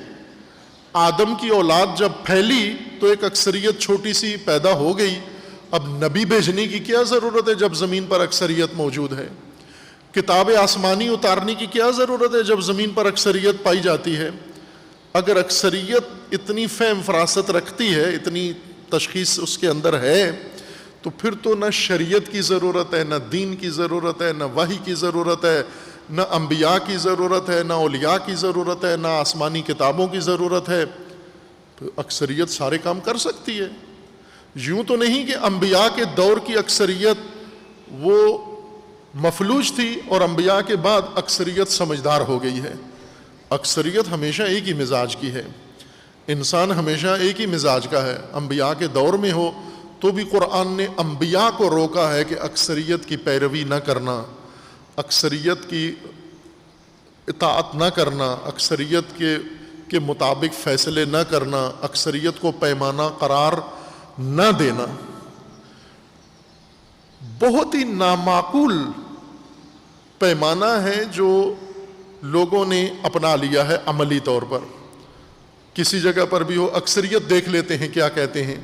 آدم کی اولاد جب پھیلی تو ایک اکثریت چھوٹی سی پیدا ہو گئی، اب نبی بھیجنے کی کیا ضرورت ہے جب زمین پر اکثریت موجود ہے؟ کتاب آسمانی اتارنے کی کیا ضرورت ہے جب زمین پر اکثریت پائی جاتی ہے؟ اگر اکثریت اتنی فہم فراست رکھتی ہے، اتنی تشخیص اس کے اندر ہے، تو پھر تو نہ شریعت کی ضرورت ہے، نہ دین کی ضرورت ہے، نہ وحی کی ضرورت ہے، نہ انبیاء کی ضرورت ہے، نہ اولیاء کی ضرورت ہے، نہ آسمانی کتابوں کی ضرورت ہے۔ تو اکثریت سارے کام کر سکتی ہے۔ یوں تو نہیں کہ انبیاء کے دور کی اکثریت وہ مفلوج تھی اور انبیاء کے بعد اکثریت سمجھدار ہو گئی ہے۔ اکثریت ہمیشہ ایک ہی مزاج کی ہے، انسان ہمیشہ ایک ہی مزاج کا ہے۔ انبیاء کے دور میں ہو تو بھی قرآن نے انبیاء کو روکا ہے کہ اکثریت کی پیروی نہ کرنا، اکثریت کی اطاعت نہ کرنا، اکثریت کے مطابق فیصلے نہ کرنا، اکثریت کو پیمانہ قرار نہ دینا۔ بہت ہی نامعقول پیمانہ ہے جو لوگوں نے اپنا لیا ہے عملی طور پر۔ کسی جگہ پر بھی ہو، اکثریت دیکھ لیتے ہیں کیا کہتے ہیں،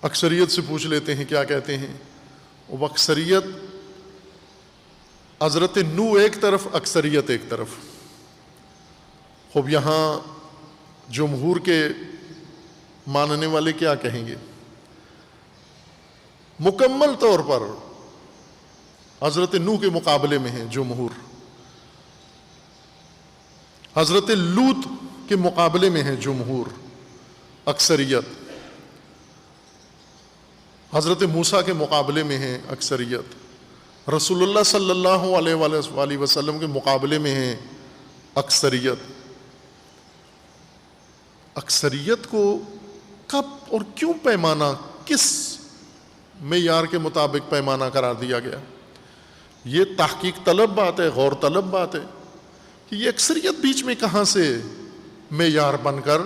اکثریت سے پوچھ لیتے ہیں کیا کہتے ہیں۔ وہ اکثریت، حضرت نوح ایک طرف، اکثریت ایک طرف۔ خوب یہاں جمہور کے ماننے والے کیا کہیں گے؟ مکمل طور پر حضرت نوح کے مقابلے میں ہیں جمہور، حضرت لوط کے مقابلے میں ہیں جمہور، اکثریت، حضرت موسیٰ کے مقابلے میں ہیں اکثریت، رسول اللہ صلی اللہ علیہ وآلہ وسلم کے مقابلے میں ہیں اکثریت۔ اکثریت کو کب اور کیوں پیمانہ، کس معیار کے مطابق پیمانہ قرار دیا گیا؟ یہ تحقیق طلب بات ہے، غور طلب بات ہے کہ یہ اکثریت بیچ میں کہاں سے معیار بن کر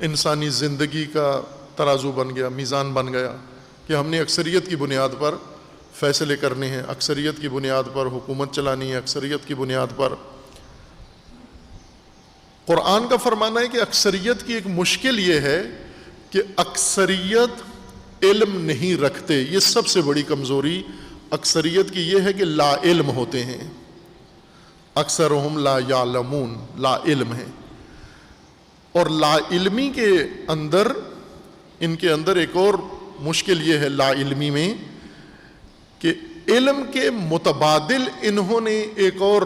انسانی زندگی کا ترازو بن گیا، میزان بن گیا۔ کہ ہم نے اکثریت کی بنیاد پر فیصلے کرنے ہیں، اکثریت کی بنیاد پر حکومت چلانی ہے، اکثریت کی بنیاد پر۔ قرآن کا فرمانا ہے کہ اکثریت کی ایک مشکل یہ ہے کہ اکثریت علم نہیں رکھتے۔ یہ سب سے بڑی کمزوری اکثریت کی یہ ہے کہ لا علم ہوتے ہیں، اکثرہم لا یعلمون، لا علم ہیں۔ اور لا علمی کے اندر، ان کے اندر ایک اور مشکل یہ ہے لا علمی میں کہ علم کے متبادل انہوں نے ایک اور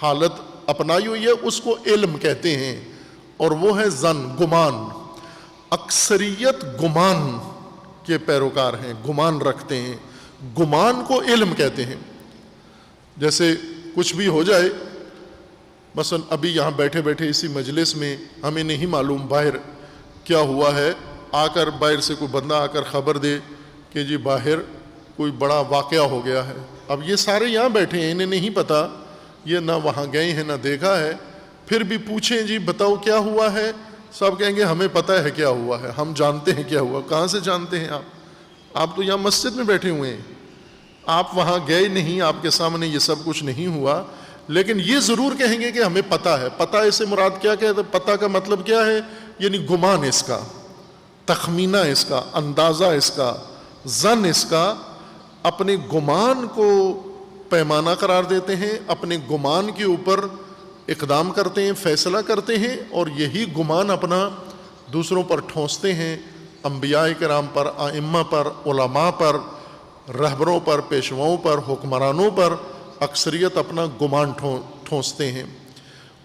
حالت اپنائی ہوئی ہے، اس کو علم کہتے ہیں، اور وہ ہے ظن، گمان۔ اکثریت گمان کے پیروکار ہیں، گمان رکھتے ہیں، گمان کو علم کہتے ہیں۔ جیسے کچھ بھی ہو جائے، مثلا ابھی یہاں بیٹھے بیٹھے اسی مجلس میں ہمیں نہیں معلوم باہر کیا ہوا ہے، آ کر باہر سے کوئی بندہ آ کر خبر دے کہ جی باہر کوئی بڑا واقعہ ہو گیا ہے۔ اب یہ سارے یہاں بیٹھے ہیں، انہیں نہیں پتہ، یہ نہ وہاں گئے ہیں نہ دیکھا ہے، پھر بھی پوچھیں جی بتاؤ کیا ہوا ہے، سب کہیں گے ہمیں پتہ ہے کیا ہوا ہے، ہم جانتے ہیں کیا ہوا۔ کہاں سے جانتے ہیں آپ تو یہاں مسجد میں بیٹھے ہوئے ہیں، آپ وہاں گئے نہیں، آپ کے سامنے یہ سب کچھ نہیں ہوا، لیکن یہ ضرور کہیں گے کہ ہمیں پتہ ہے۔ پتہ اسے مراد کیا کہتے ہیں؟ پتہ کا مطلب کیا ہے؟ یعنی گمان اس کا، تخمینہ اس کا، اندازہ اس کا، ظن اس کا۔ اپنے گمان کو پیمانہ قرار دیتے ہیں، اپنے گمان کے اوپر اقدام کرتے ہیں، فیصلہ کرتے ہیں، اور یہی گمان اپنا دوسروں پر ٹھونستے ہیں، انبیاء کرام پر، ائمہ پر، علماء پر، رہبروں پر، پیشواؤں پر، حکمرانوں پر اکثریت اپنا گمان ٹھونستے ہیں،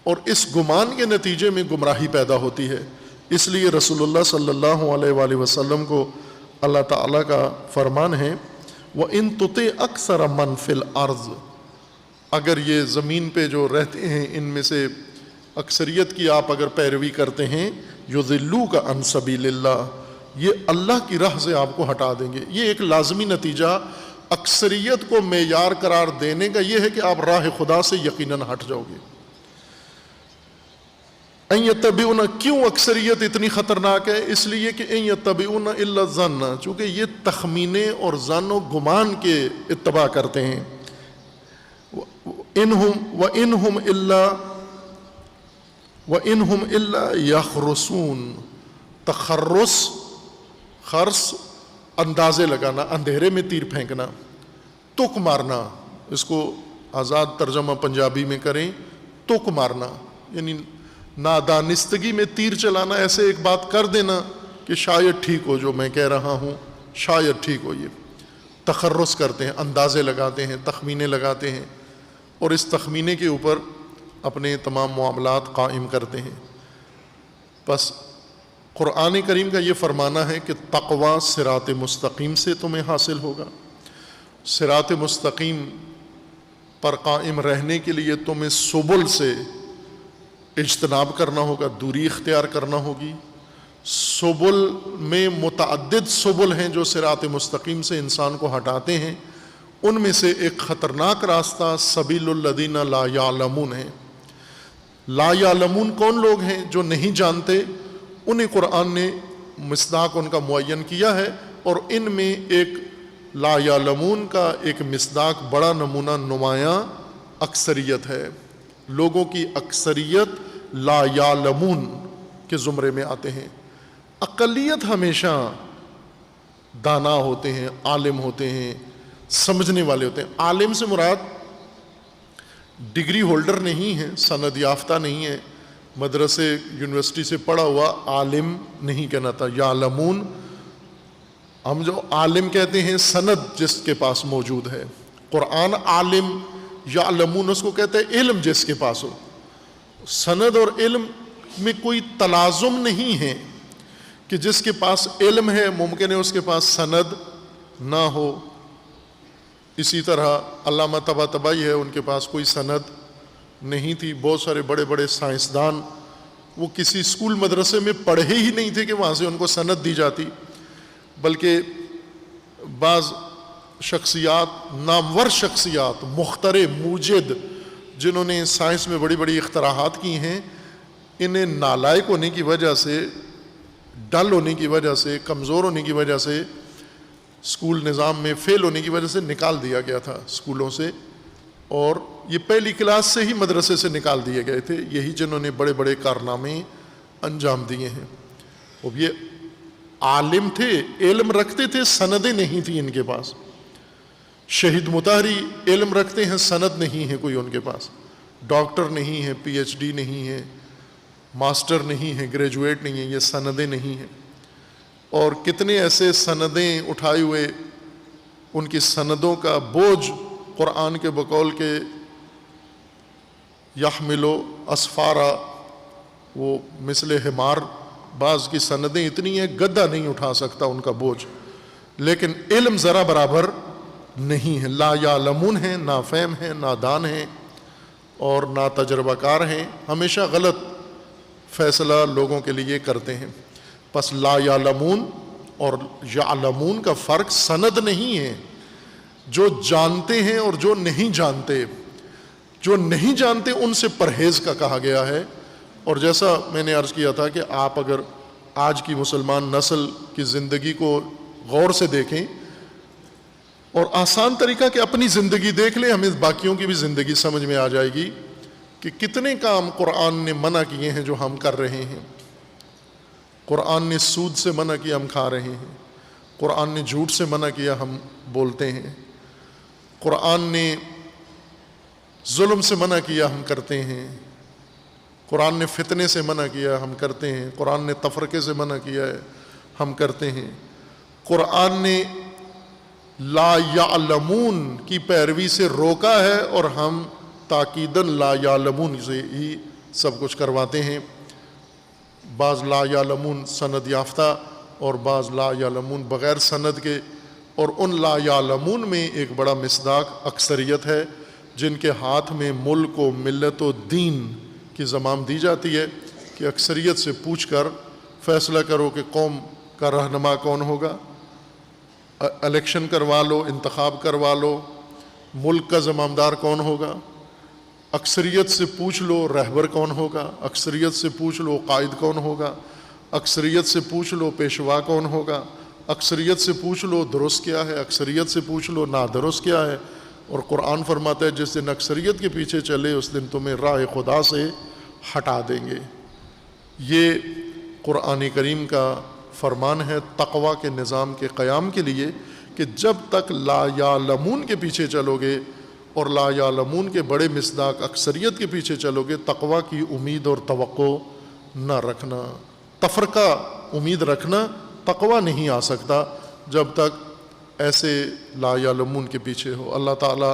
اور اس گمان کے نتیجے میں گمراہی پیدا ہوتی ہے۔ اس لیے رسول اللہ صلی اللہ علیہ وآلہ وسلم کو اللہ تعالیٰ کا فرمان ہے وَإِن تُطِعْ أَكْثَرَ مَنْ فِي الْأَرْضِ، اگر یہ زمین پہ جو رہتے ہیں ان میں سے اکثریت کی آپ اگر پیروی کرتے ہیں، يُضِلُّوكَ عَنْ سَبِيلِ اللَّهِ، یہ اللہ کی راہ سے آپ کو ہٹا دیں گے۔ یہ ایک لازمی نتیجہ اکثریت کو معیار قرار دینے کا یہ ہے کہ آپ راہ خدا سے یقیناً ہٹ جاؤ گے۔ اَن يَتَّبِعُونَ، کیوں اکثریت اتنی خطرناک ہے؟ اس لیے کہ اَن يَتَّبِعُونَ إِلَّا الظَّنَّ، چونکہ یہ تخمینے اور ظن و گمان کے اتباع کرتے ہیں۔ وَإِنْهُمْ إِلَّا يَخْرُصُونَ، تخرص، خرص اندازے لگانا، اندھیرے میں تیر پھینکنا، تک مارنا، اس کو آزاد ترجمہ پنجابی میں کریں، تک مارنا، یعنی نادانستگی میں تیر چلانا، ایسے ایک بات کر دینا کہ شاید ٹھیک ہو جو میں کہہ رہا ہوں، شاید ٹھیک ہو۔ یہ تخرص کرتے ہیں، اندازے لگاتے ہیں، تخمینے لگاتے ہیں، اور اس تخمینے کے اوپر اپنے تمام معاملات قائم کرتے ہیں۔ بس قرآن کریم کا یہ فرمانا ہے کہ تقوی صراط مستقیم سے تمہیں حاصل ہوگا۔ صراط مستقیم پر قائم رہنے کے لیے تمہیں سبل سے اجتناب کرنا ہوگا، دوری اختیار کرنا ہوگی۔ سبل میں متعدد سبل ہیں جو صراط مستقیم سے انسان کو ہٹاتے ہیں، ان میں سے ایک خطرناک راستہ سبیل الذین لا یعلمون ہے۔ لا یعلمون کون لوگ ہیں؟ جو نہیں جانتے، انہیں قرآن نے مصداق ان کا معین کیا ہے، اور ان میں ایک لا یعلمون کا ایک مصداق بڑا نمونہ نمایاں اکثریت ہے۔ لوگوں کی اکثریت لا یعلمون کے زمرے میں آتے ہیں۔ اقلیت ہمیشہ دانا ہوتے ہیں، عالم ہوتے ہیں، سمجھنے والے ہوتے ہیں۔ عالم سے مراد ڈگری ہولڈر نہیں ہے، سند یافتہ نہیں ہے، مدرسے یونیورسٹی سے پڑھا ہوا عالم نہیں کہنا تھا۔ یعلمون، ہم جو عالم کہتے ہیں سند جس کے پاس موجود ہے۔ قرآن عالم، یعلمون اس کو کہتے ہیں علم جس کے پاس ہو۔ سند اور علم میں کوئی تلازم نہیں ہے کہ جس کے پاس علم ہے ممکن ہے اس کے پاس سند نہ ہو۔ اسی طرح علامہ طباطبائی ہے، ان کے پاس کوئی سند نہیں تھی۔ بہت سارے بڑے بڑے سائنسدان وہ کسی اسکول مدرسے میں پڑھے ہی نہیں تھے کہ وہاں سے ان کو سند دی جاتی، بلکہ بعض شخصیات، نامور شخصیات، مخترع، موجد، جنہوں نے سائنس میں بڑی بڑی اختراعات کی ہیں، انہیں نالائق ہونے کی وجہ سے، ڈل ہونے کی وجہ سے، کمزور ہونے کی وجہ سے اسکول نظام میں فیل ہونے کی وجہ سے نکال دیا گیا تھا اسکولوں سے، اور یہ پہلی کلاس سے ہی مدرسے سے نکال دیے گئے تھے، یہی جنہوں نے بڑے بڑے کارنامے انجام دیے ہیں۔ اب یہ عالم تھے، علم رکھتے تھے، سندیں نہیں تھیں ان کے پاس۔ شہید مطہری علم رکھتے ہیں، سند نہیں ہے کوئی ان کے پاس، ڈاکٹر نہیں ہے، پی ایچ ڈی نہیں ہے، ماسٹر نہیں ہے، گریجویٹ نہیں ہے، یہ سندیں نہیں ہیں۔ اور کتنے ایسے سندیں اٹھائے ہوئے، ان کی سندوں کا بوجھ قرآن کے بقول کے یحملو اسفارا، وہ مثل حمار، بعض کی سندیں اتنی ہیں گدھا نہیں اٹھا سکتا ان کا بوجھ، لیکن علم ذرا برابر نہیں ہے، لا یعلمون ہیں، نافہم ہیں، نادان ہیں اور نا تجربہ کار ہیں، ہمیشہ غلط فیصلہ لوگوں کے لیے کرتے ہیں۔ پس لا یعلمون اور یعلمون کا فرق سند نہیں ہے، جو جانتے ہیں اور جو نہیں جانتے، جو نہیں جانتے ان سے پرہیز کا کہا گیا ہے۔ اور جیسا میں نے عرض کیا تھا کہ آپ اگر آج کی مسلمان نسل کی زندگی کو غور سے دیکھیں، اور آسان طریقہ کہ اپنی زندگی دیکھ لیں، ہمیں باقیوں کی بھی زندگی سمجھ میں آ جائے گی کہ کتنے کام قرآن نے منع کیے ہیں جو ہم کر رہے ہیں۔ قرآن نے سود سے منع کیا، ہم کھا رہے ہیں۔ قرآن نے جھوٹ سے منع کیا، ہم بولتے ہیں۔ قرآن نے ظلم سے منع کیا، ہم کرتے ہیں۔ قرآن نے فتنے سے منع کیا، ہم کرتے ہیں۔ قرآن نے تفرقے سے منع کیا ہے، ہم کرتے ہیں۔ قرآن نے لا یعلمون کی پیروی سے روکا ہے اور ہم تاکیداً لا یعلمون سے ہی سب کچھ کرواتے ہیں۔ بعض لا یعلمون سند یافتہ اور بعض لا یعلمون بغیر سند کے، اور ان لا یعلمون میں ایک بڑا مصداق اکثریت ہے جن کے ہاتھ میں ملک و ملت و دین کی زمام دی جاتی ہے کہ اکثریت سے پوچھ کر فیصلہ کرو کہ قوم کا رہنما کون ہوگا، الیکشن کروا لو، انتخاب کروا لو، ملک کا زمامدار کون ہوگا، اکثریت سے پوچھ لو رہبر کون ہوگا، اکثریت سے پوچھ لو قائد کون ہوگا، اکثریت سے پوچھ لو پیشوا کون ہوگا، اکثریت سے پوچھ لو درست کیا ہے، اکثریت سے پوچھ لو نادرست کیا ہے۔ اور قرآن فرماتا ہے جس دن اکثریت کے پیچھے چلے اس دن تمہیں راہ خدا سے ہٹا دیں گے۔ یہ قرآن کریم کا فرمان ہے تقوی کے نظام کے قیام کے لیے کہ جب تک لا یعلمون کے پیچھے چلو گے اور لا یعلمون کے بڑے مصداق اکثریت کے پیچھے چلو گے، تقوی کی امید اور توقع نہ رکھنا، تفرقہ امید رکھنا، تقوی نہیں آ سکتا جب تک ایسے لا یعلمون کے پیچھے ہو۔ اللہ تعالی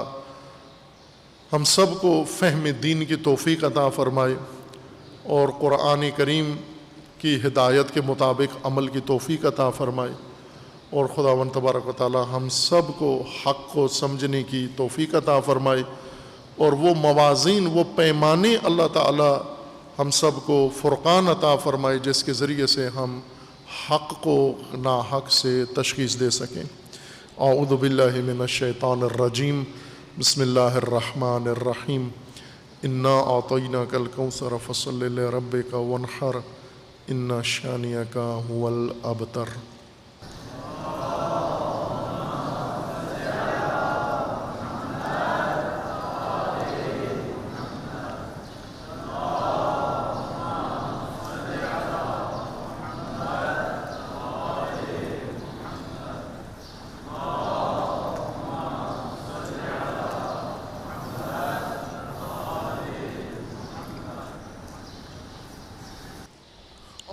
ہم سب کو فہم دین کی توفیق عطا فرمائے اور قرآن کریم کی ہدایت کے مطابق عمل کی توفیق عطا فرمائے، اور خداوند تبارک و تعالی ہم سب کو حق کو سمجھنے کی توفیق عطا فرمائے، اور وہ موازین، وہ پیمانے اللہ تعالی ہم سب کو فرقان عطا فرمائے جس کے ذریعے سے ہم حق کو ناحق سے تشخیص دے سکیں۔ اعوذ باللہ من الشیطان الرجیم، بسم اللہ الرحمن الرحیم، انا اعطیناک الکوثر فصل لربک وانحر ان شانئک هو الابتر۔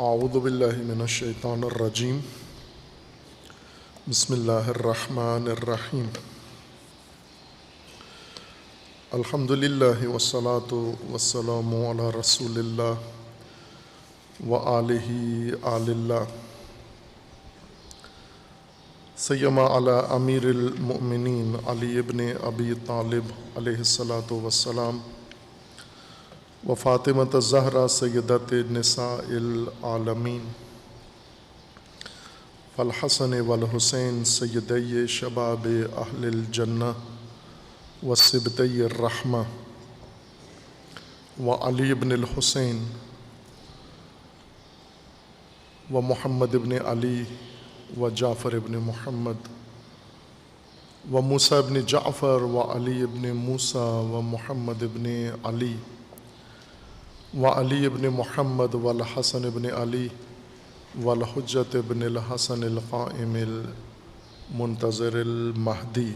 اعوذ باللہ من الشیطان الرجیم، بسم اللہ الرحمن الرحیم، الحمد للہ والصلاة والسلام علی رسول اللہ وآلہ آل اللہ، سیما علی امیر المؤمنین علی ابن ابی طالب علیہ الصلاۃ والسلام، و فاطمۃ الزہرا سیدۃ نساء العالمین، فالحسن والحسین سیدی شباب اہل الجنہ و سبطی الرحمہ، و علی بن الحسین و محمد ابن علی و جعفر ابن محمد و موسیٰ ابن جعفر و علی ابن موسیٰ و محمد ابن علی و علی ابن محمد و الحسن ابن علی و الحجت ابن الحسن القائم المنتظر المہدی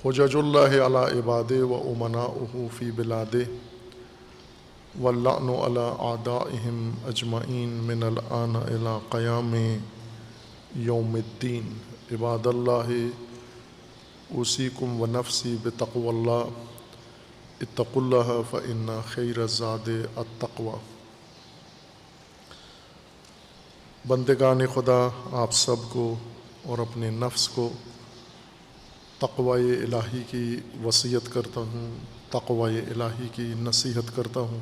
حجج اللہ علی عبادہ و امناؤہ فی بلادہ واللعن علی اعدائہم اجمعین من الآن الی قیام یوم الدین عباد اللہ اوصیکم و نفسی بتقوی اللہ اتقوا اللہ فإن خیر الزاد التقوی۔ بندگان خدا، آپ سب کو اور اپنے نفس کو تقوی الہی کی وصیت کرتا ہوں، تقوی الہی کی نصیحت کرتا ہوں،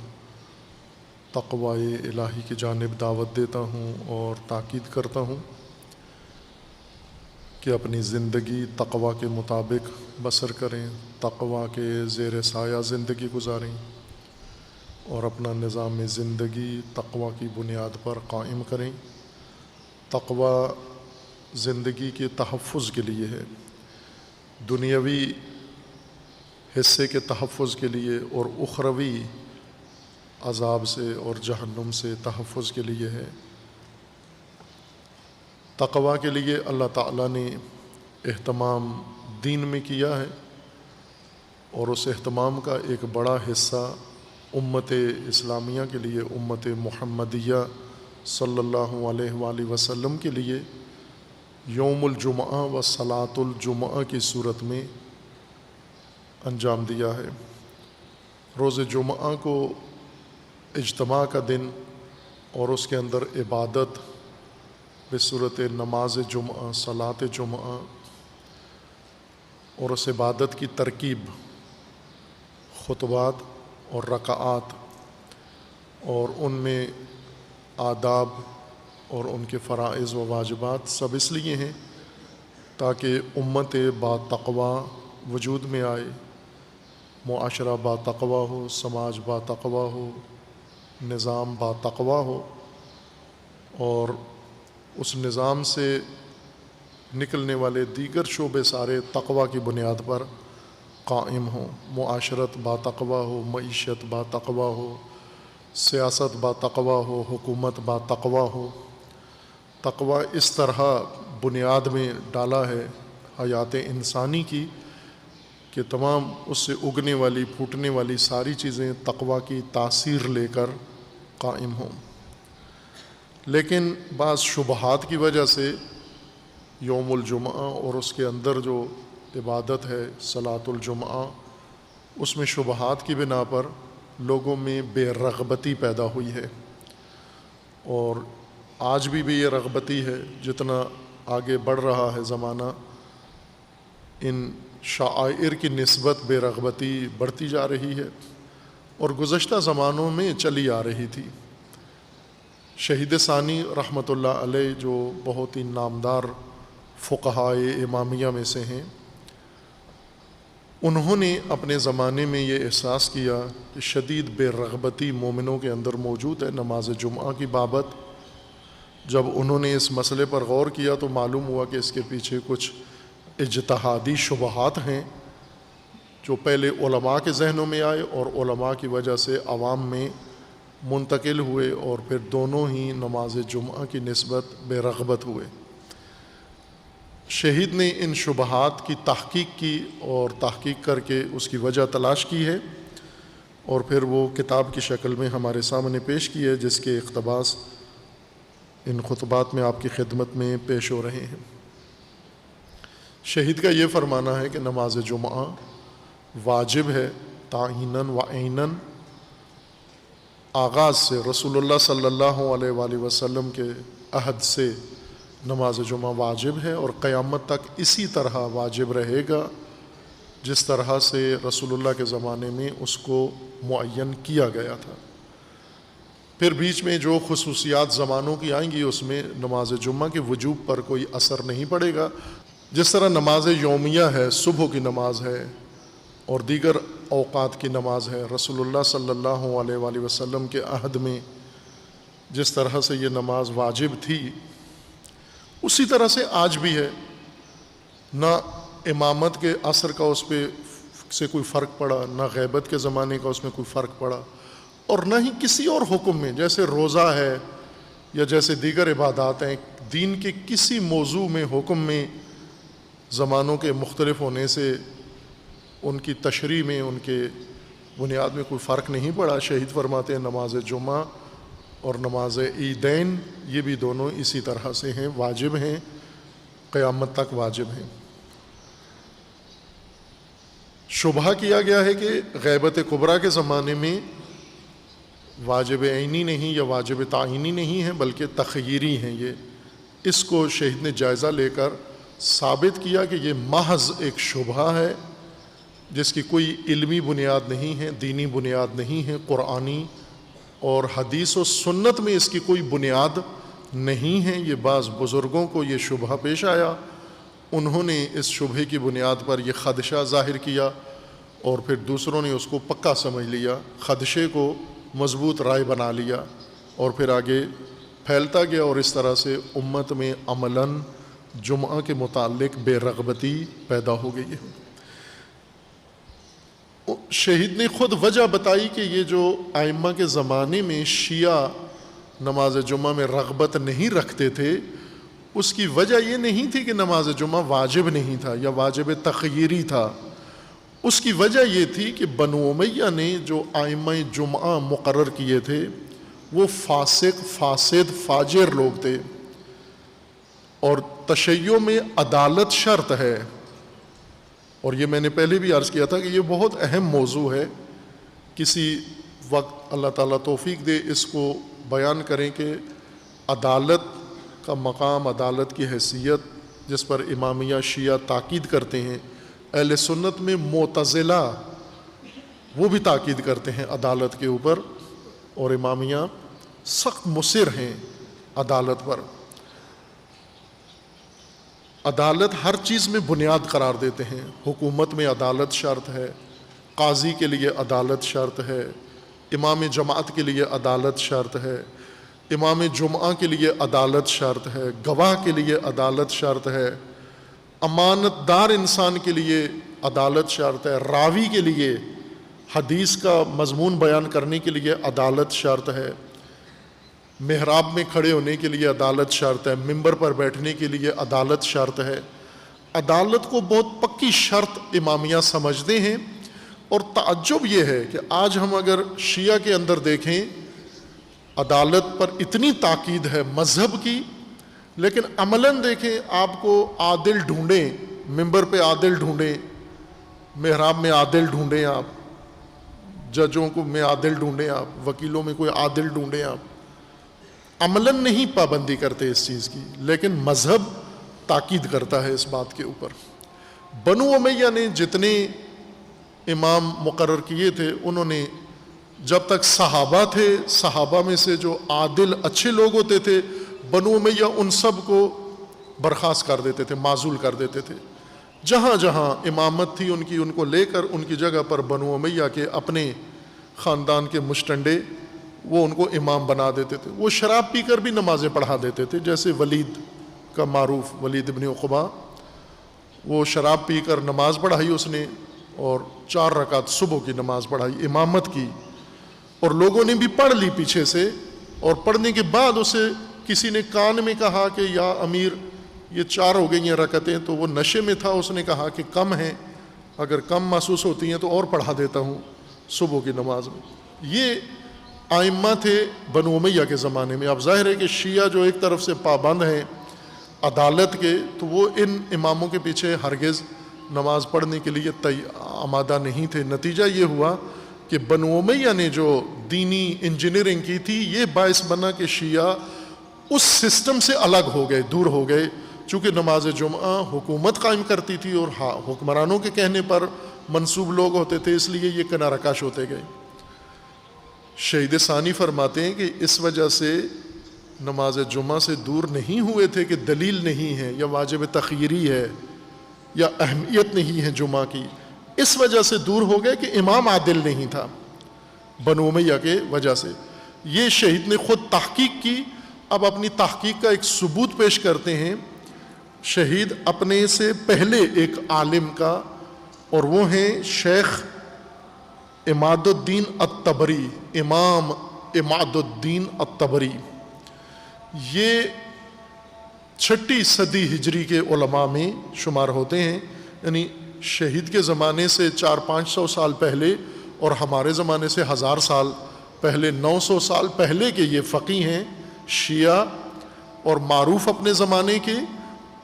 تقوی الہی کی جانب دعوت دیتا ہوں اور تاکید کرتا ہوں کہ اپنی زندگی تقوی کے مطابق بسر کریں، تقوی کے زیر سایہ زندگی گزاریں اور اپنا نظام زندگی تقوی کی بنیاد پر قائم کریں۔ تقوی زندگی کے تحفظ کے لیے ہے، دنیاوی حصے کے تحفظ کے لیے اور اخروی عذاب سے اور جہنم سے تحفظ کے لیے ہے۔ تقوی کے لیے اللہ تعالیٰ نے اہتمام دین میں کیا ہے، اور اس اہتمام کا ایک بڑا حصہ امت اسلامیہ کے لیے، امت محمدیہ صلی اللہ علیہ وآلہ وسلم کے لیے یوم الجمعہ و صلاۃ الجمعہ کی صورت میں انجام دیا ہے۔ روز جمعہ کو اجتماع کا دن اور اس کے اندر عبادت بصورت نماز جمعہ، صلاۃ جمعہ، اور اس عبادت کی ترکیب خطبات اور رکعات اور ان میں آداب اور ان کے فرائض و واجبات سب اس لیے ہیں تاکہ امت با تقوی وجود میں آئے، معاشرہ با تقوی ہو، سماج با تقوی ہو، نظام با تقوی ہو، اور اس نظام سے نکلنے والے دیگر شعبے سارے تقوی کی بنیاد پر قائم ہوں، معاشرت با تقوی ہو، معیشت با تقوی ہو، سیاست با تقوی ہو، حکومت با تقوی ہو۔ تقوی اس طرح بنیاد میں ڈالا ہے حیات انسانی کی کہ تمام اس سے اگنے والی پھوٹنے والی ساری چیزیں تقوی کی تاثیر لے کر قائم ہوں۔ لیکن بعض شبہات کی وجہ سے یوم الجمعہ اور اس کے اندر جو عبادت ہے صلاۃ الجمعہ، اس میں شبہات کی بنا پر لوگوں میں بے رغبتی پیدا ہوئی ہے، اور آج بھی یہ رغبتی ہے۔ جتنا آگے بڑھ رہا ہے زمانہ، ان شعائر کی نسبت بے رغبتی بڑھتی جا رہی ہے، اور گزشتہ زمانوں میں چلی آ رہی تھی۔ شہید ثانی رحمۃ اللہ علیہ جو بہت ہی نامدار فقہائے امامیہ میں سے ہیں، انہوں نے اپنے زمانے میں یہ احساس کیا کہ شدید بے رغبتی مومنوں کے اندر موجود ہے نماز جمعہ کی بابت۔ جب انہوں نے اس مسئلے پر غور کیا تو معلوم ہوا کہ اس کے پیچھے کچھ اجتہادی شبہات ہیں جو پہلے علماء کے ذہنوں میں آئے اور علماء کی وجہ سے عوام میں منتقل ہوئے، اور پھر دونوں ہی نماز جمعہ کی نسبت بے رغبت ہوئے۔ شہید نے ان شبہات کی تحقیق کی اور تحقیق کر کے اس کی وجہ تلاش کی ہے، اور پھر وہ کتاب کی شکل میں ہمارے سامنے پیش کی ہے، جس کے اقتباس ان خطبات میں آپ کی خدمت میں پیش ہو رہے ہیں۔ شہید کا یہ فرمانا ہے کہ نماز جمعہ واجب ہے تعیناً و عیناً، آغاز سے رسول اللہ صلی اللہ علیہ وآلہ وسلم کے عہد سے نماز جمعہ واجب ہے، اور قیامت تک اسی طرح واجب رہے گا جس طرح سے رسول اللہ کے زمانے میں اس کو معین کیا گیا تھا۔ پھر بیچ میں جو خصوصیات زمانوں کی آئیں گی اس میں نماز جمعہ کے وجوب پر کوئی اثر نہیں پڑے گا۔ جس طرح نماز یومیہ ہے، صبح کی نماز ہے اور دیگر اوقات کی نماز ہے، رسول اللہ صلی اللہ علیہ وآلہ وسلم کے عہد میں جس طرح سے یہ نماز واجب تھی اسی طرح سے آج بھی ہے۔ نہ امامت کے اثر کا اس پہ سے کوئی فرق پڑا، نہ غیبت کے زمانے کا اس میں کوئی فرق پڑا، اور نہ ہی کسی اور حکم میں، جیسے روزہ ہے یا جیسے دیگر عبادات ہیں، دین کے کسی موضوع میں، حکم میں زمانوں کے مختلف ہونے سے ان کی تشریح میں، ان کے بنیاد میں کوئی فرق نہیں پڑا۔ شہید فرماتے ہیں نماز جمعہ اور نماز عیدین یہ بھی دونوں اسی طرح سے ہیں، واجب ہیں، قیامت تک واجب ہیں۔ شبہ کیا گیا ہے کہ غیبت کبریٰ کے زمانے میں واجب عینی نہیں یا واجب تعینی نہیں ہے، بلکہ تخییری ہیں۔ یہ اس کو شہید نے جائزہ لے کر ثابت کیا کہ یہ محض ایک شبہ ہے جس کی کوئی علمی بنیاد نہیں ہے، دینی بنیاد نہیں ہے، قرآنی اور حدیث و سنت میں اس کی کوئی بنیاد نہیں ہے۔ یہ بعض بزرگوں کو یہ شبہ پیش آیا، انہوں نے اس شبہے کی بنیاد پر یہ خدشہ ظاہر کیا اور پھر دوسروں نے اس کو پکا سمجھ لیا، خدشے کو مضبوط رائے بنا لیا اور پھر آگے پھیلتا گیا، اور اس طرح سے امت میں عملاً جمعہ کے متعلق بے رغبتی پیدا ہو گئی ہے۔ شہید نے خود وجہ بتائی کہ یہ جو ائمہ کے زمانے میں شیعہ نماز جمعہ میں رغبت نہیں رکھتے تھے، اس کی وجہ یہ نہیں تھی کہ نماز جمعہ واجب نہیں تھا یا واجب تخییری تھا، اس کی وجہ یہ تھی کہ بنو امیہ نے جو ائمہ جمعہ مقرر کیے تھے وہ فاسق، فاسد، فاجر لوگ تھے، اور تشیع میں عدالت شرط ہے، اور یہ میں نے پہلے بھی عرض کیا تھا کہ یہ بہت اہم موضوع ہے، کسی وقت اللہ تعالیٰ توفیق دے اس کو بیان کریں کہ عدالت کا مقام، عدالت کی حیثیت جس پر امامیہ شیعہ تاکید کرتے ہیں، اہل سنت میں معتزلہ وہ بھی تاکید کرتے ہیں عدالت کے اوپر، اور امامیہ سخت مصر ہیں عدالت پر۔ عدالت ہر چیز میں بنیاد قرار دیتے ہیں، حکومت میں عدالت شرط ہے، قاضی کے لیے عدالت شرط ہے، امام جماعت کے لیے عدالت شرط ہے، امام جمعہ کے لیے عدالت شرط ہے، گواہ کے لیے عدالت شرط ہے، امانت دار انسان کے لیے عدالت شرط ہے، راوی کے لیے حدیث کا مضمون بیان کرنے کے لیے عدالت شرط ہے، محراب میں کھڑے ہونے کے لیے عدالت شرط ہے، ممبر پر بیٹھنے کے لیے عدالت شرط ہے۔ عدالت کو بہت پکی شرط امامیہ سمجھتے ہیں، اور تعجب یہ ہے کہ آج ہم اگر شیعہ کے اندر دیکھیں، عدالت پر اتنی تاکید ہے مذہب کی، لیکن عملاً دیکھیں آپ کو عادل ڈھونڈیں، ممبر پہ عادل ڈھونڈیں، محراب میں عادل ڈھونڈیں، آپ ججوں کو میں عادل ڈھونڈیں، آپ وکیلوں میں کوئی عادل ڈھونڈیں، آپ عملاً نہیں پابندی کرتے اس چیز کی، لیکن مذہب تاکید کرتا ہے اس بات کے اوپر۔ بنو امیہ نے جتنے امام مقرر کیے تھے، انہوں نے جب تک صحابہ تھے، صحابہ میں سے جو عادل اچھے لوگ ہوتے تھے، بنو امیہ ان سب کو برخاست کر دیتے تھے، معزول کر دیتے تھے۔ جہاں جہاں امامت تھی ان کو لے کر ان کی جگہ پر بنو امیہ کے اپنے خاندان کے مشٹنڈے وہ ان کو امام بنا دیتے تھے۔ وہ شراب پی کر بھی نمازیں پڑھا دیتے تھے، جیسے ولید کا معروف، ولید بن عقبہ، وہ شراب پی کر نماز پڑھائی اس نے، اور 4 رکعت صبح کی نماز پڑھائی، امامت کی، اور لوگوں نے بھی پڑھ لی پیچھے سے، اور پڑھنے کے بعد اسے کسی نے کان میں کہا کہ یا امیر یہ 4 ہو گئی ہیں رکعتیں، تو وہ نشے میں تھا، اس نے کہا کہ کم ہیں، اگر کم محسوس ہوتی ہیں تو اور پڑھا دیتا ہوں صبح کی نماز میں۔ یہ ائمہ تھے بنو امیہ کے زمانے میں۔ اب ظاہر ہے کہ شیعہ جو ایک طرف سے پابند ہیں عدالت کے، تو وہ ان اماموں کے پیچھے ہرگز نماز پڑھنے کے لیے آمادہ نہیں تھے۔ نتیجہ یہ ہوا کہ بنو امیہ نے جو دینی انجینئرنگ کی تھی، یہ باعث بنا کہ شیعہ اس سسٹم سے الگ ہو گئے، دور ہو گئے، چونکہ نماز جمعہ حکومت قائم کرتی تھی اور حکمرانوں کے کہنے پر منسوب لوگ ہوتے تھے، اس لیے یہ کنارہ کش ہوتے گئے۔ شہید ثانی فرماتے ہیں کہ اس وجہ سے نماز جمعہ سے دور نہیں ہوئے تھے کہ دلیل نہیں ہے یا واجب تخییری ہے یا اہمیت نہیں ہے جمعہ کی، اس وجہ سے دور ہو گئے کہ امام عادل نہیں تھا بنو امیہ کے وجہ سے۔ یہ شہید نے خود تحقیق کی۔ اب اپنی تحقیق کا ایک ثبوت پیش کرتے ہیں۔ شہید اپنے سے پہلے ایک عالم کا، اور وہ ہیں شیخ عماد الدین الطبری، امام عماد الدین الطبری۔ یہ 6 صدی ہجری کے علماء میں شمار ہوتے ہیں، یعنی شہید کے زمانے سے 400-500 سال پہلے، اور ہمارے زمانے سے 1000 سال پہلے، 900 سال پہلے کے یہ فقیہ ہیں، شیعہ اور معروف اپنے زمانے کے۔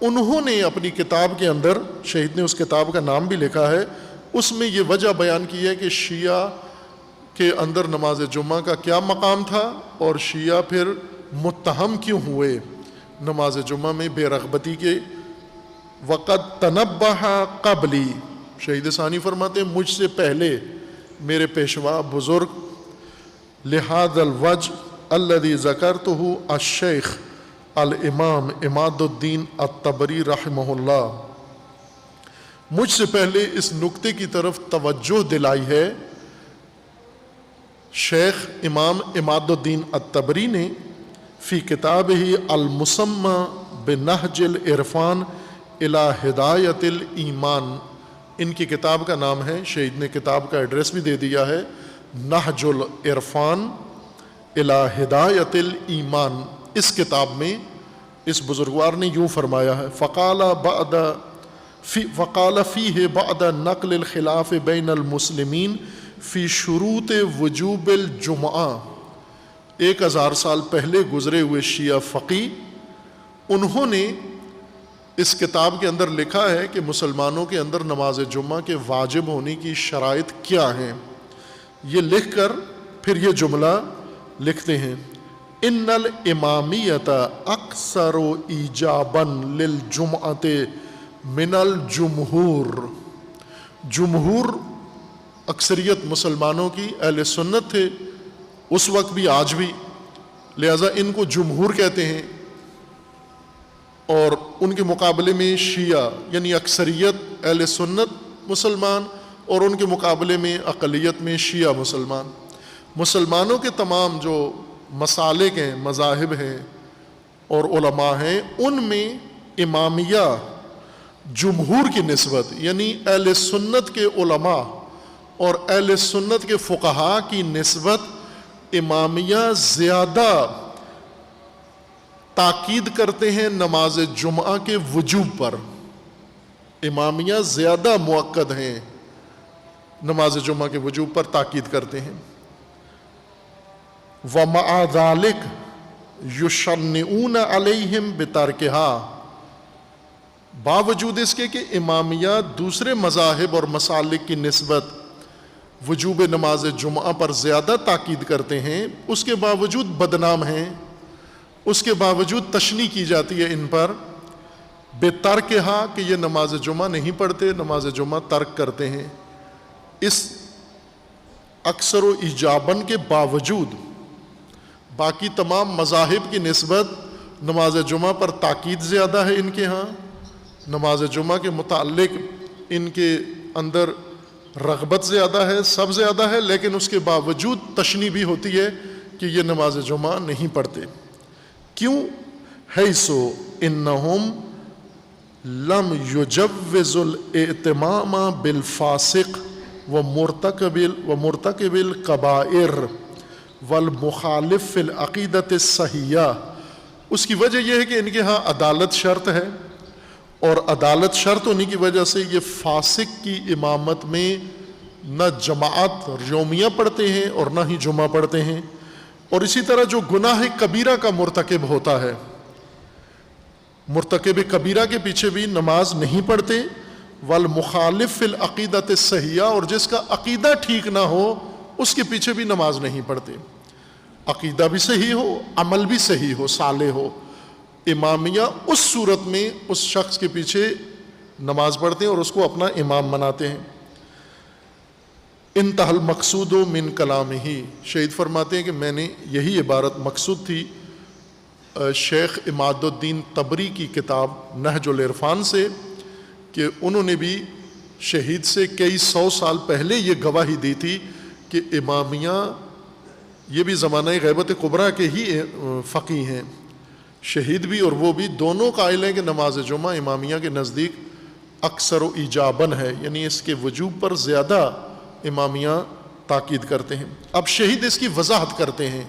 انہوں نے اپنی کتاب کے اندر، شہید نے اس کتاب کا نام بھی لکھا ہے، اس میں یہ وجہ بیان کی ہے کہ شیعہ کے اندر نماز جمعہ کا کیا مقام تھا، اور شیعہ پھر متہم کیوں ہوئے نماز جمعہ میں بے رغبتی کے۔ وقد تنبہ قبلی، شہید ثانی فرماتے ہیں مجھ سے پہلے میرے پیشوا بزرگ، لہذا الوجہ الذی ذکرتہ الشیخ الامام عماد الدین الطبری رحمہ اللہ، مجھ سے پہلے اس نکتے کی طرف توجہ دلائی ہے شیخ امام عماد الدین الطبری نے فی کتابہ المسمى بنہج العرفان الی ہدایت الایمان۔ ان کی کتاب کا نام ہے، شہید نے کتاب کا ایڈریس بھی دے دیا ہے، نہج العرفان الی ہدایت الایمان۔ اس کتاب میں اس بزرگوار نے یوں فرمایا ہے، فقال فیہ بعد نقل الخلاف بین المسلمین فی شروط وجوب الجمعہ۔ 1000 سال پہلے گزرے ہوئے شیعہ فقی، انہوں نے اس کتاب کے اندر لکھا ہے کہ مسلمانوں کے اندر نماز جمعہ کے واجب ہونے کی شرائط کیا ہیں۔ یہ لکھ کر پھر یہ جملہ لکھتے ہیں، ان الامامیۃ اکثر ایجابا للجمعۃ من الجمہور۔ جمہور اکثریت مسلمانوں کی اہل سنت تھے اس وقت بھی آج بھی، لہذا ان کو جمہور کہتے ہیں، اور ان کے مقابلے میں شیعہ یعنی اکثریت اہل سنت مسلمان، اور ان کے مقابلے میں اقلیت میں شیعہ مسلمان۔ مسلمانوں کے تمام جو مسالک ہیں، مذاہب ہیں اور علماء ہیں، ان میں امامیہ جمہور کی نسبت یعنی اہل سنت کے علماء اور اہل سنت کے فقہاء کی نسبت امامیہ زیادہ تاکید کرتے ہیں نماز جمعہ کے وجوب پر۔ امامیہ زیادہ مؤکد ہیں، نماز جمعہ کے وجوب پر تاکید کرتے ہیں۔ وَمَعَ ذَلِكَ يُشَنِّعُونَ عَلَيْهِمْ بِتَرْكِهَا، باوجود اس کے کہ امامیہ دوسرے مذاہب اور مسالک کی نسبت وجوب نماز جمعہ پر زیادہ تاکید کرتے ہیں، اس کے باوجود بدنام ہیں، اس کے باوجود تشنیع کی جاتی ہے ان پر، بے ترکہا کہ یہ نماز جمعہ نہیں پڑھتے، نماز جمعہ ترک کرتے ہیں۔ اس اکثر و ایجابن کے باوجود باقی تمام مذاہب کی نسبت نماز جمعہ پر تاکید زیادہ ہے ان کے ہاں، نماز جمعہ کے متعلق ان کے اندر رغبت زیادہ ہے، سب زیادہ ہے، لیکن اس کے باوجود تشنیع بھی ہوتی ہے کہ یہ نماز جمعہ نہیں پڑھتے۔ کیوں؟ حیثو انہم لم یجوز الاہتمام بالفاسق ومرتکب الکبائر والمخالف فی العقیدۃ الصحیحہ۔ اس کی وجہ یہ ہے کہ ان کے ہاں عدالت شرط ہے، اور عدالت شرط ہونے کی وجہ سے یہ فاسق کی امامت میں نہ جماعت یومیہ پڑھتے ہیں اور نہ ہی جمعہ پڑھتے ہیں۔ اور اسی طرح جو گناہ کبیرہ کا مرتکب ہوتا ہے، مرتکب کبیرہ کے پیچھے بھی نماز نہیں پڑھتے، والمخالف فی العقیدۃ الصحیحہ، اور جس کا عقیدہ ٹھیک نہ ہو اس کے پیچھے بھی نماز نہیں پڑھتے، عقیدہ بھی صحیح ہو، عمل بھی صحیح ہو، صالح ہو۔ امامیہ اس صورت میں اس شخص کے پیچھے نماز پڑھتے ہیں اور اس کو اپنا امام مناتے ہیں۔ انتہا المقصود من کلامہ، شہید فرماتے ہیں کہ میں نے یہی عبارت مقصود تھی شیخ عماد الدین طبری کی کتاب نہج العرفان سے، کہ انہوں نے بھی شہید سے کئی 100 سال پہلے یہ گواہی دی تھی کہ امامیہ یہ بھی زمانہ غیبت کبریٰ کے ہی فقیہ ہیں۔ شہید بھی اور وہ بھی دونوں قائل ہیں کہ نماز جمعہ امامیہ کے نزدیک اکثر و ایجابن ہے، یعنی اس کے وجوب پر زیادہ امامیہ تاکید کرتے ہیں۔ اب شہید اس کی وضاحت کرتے ہیں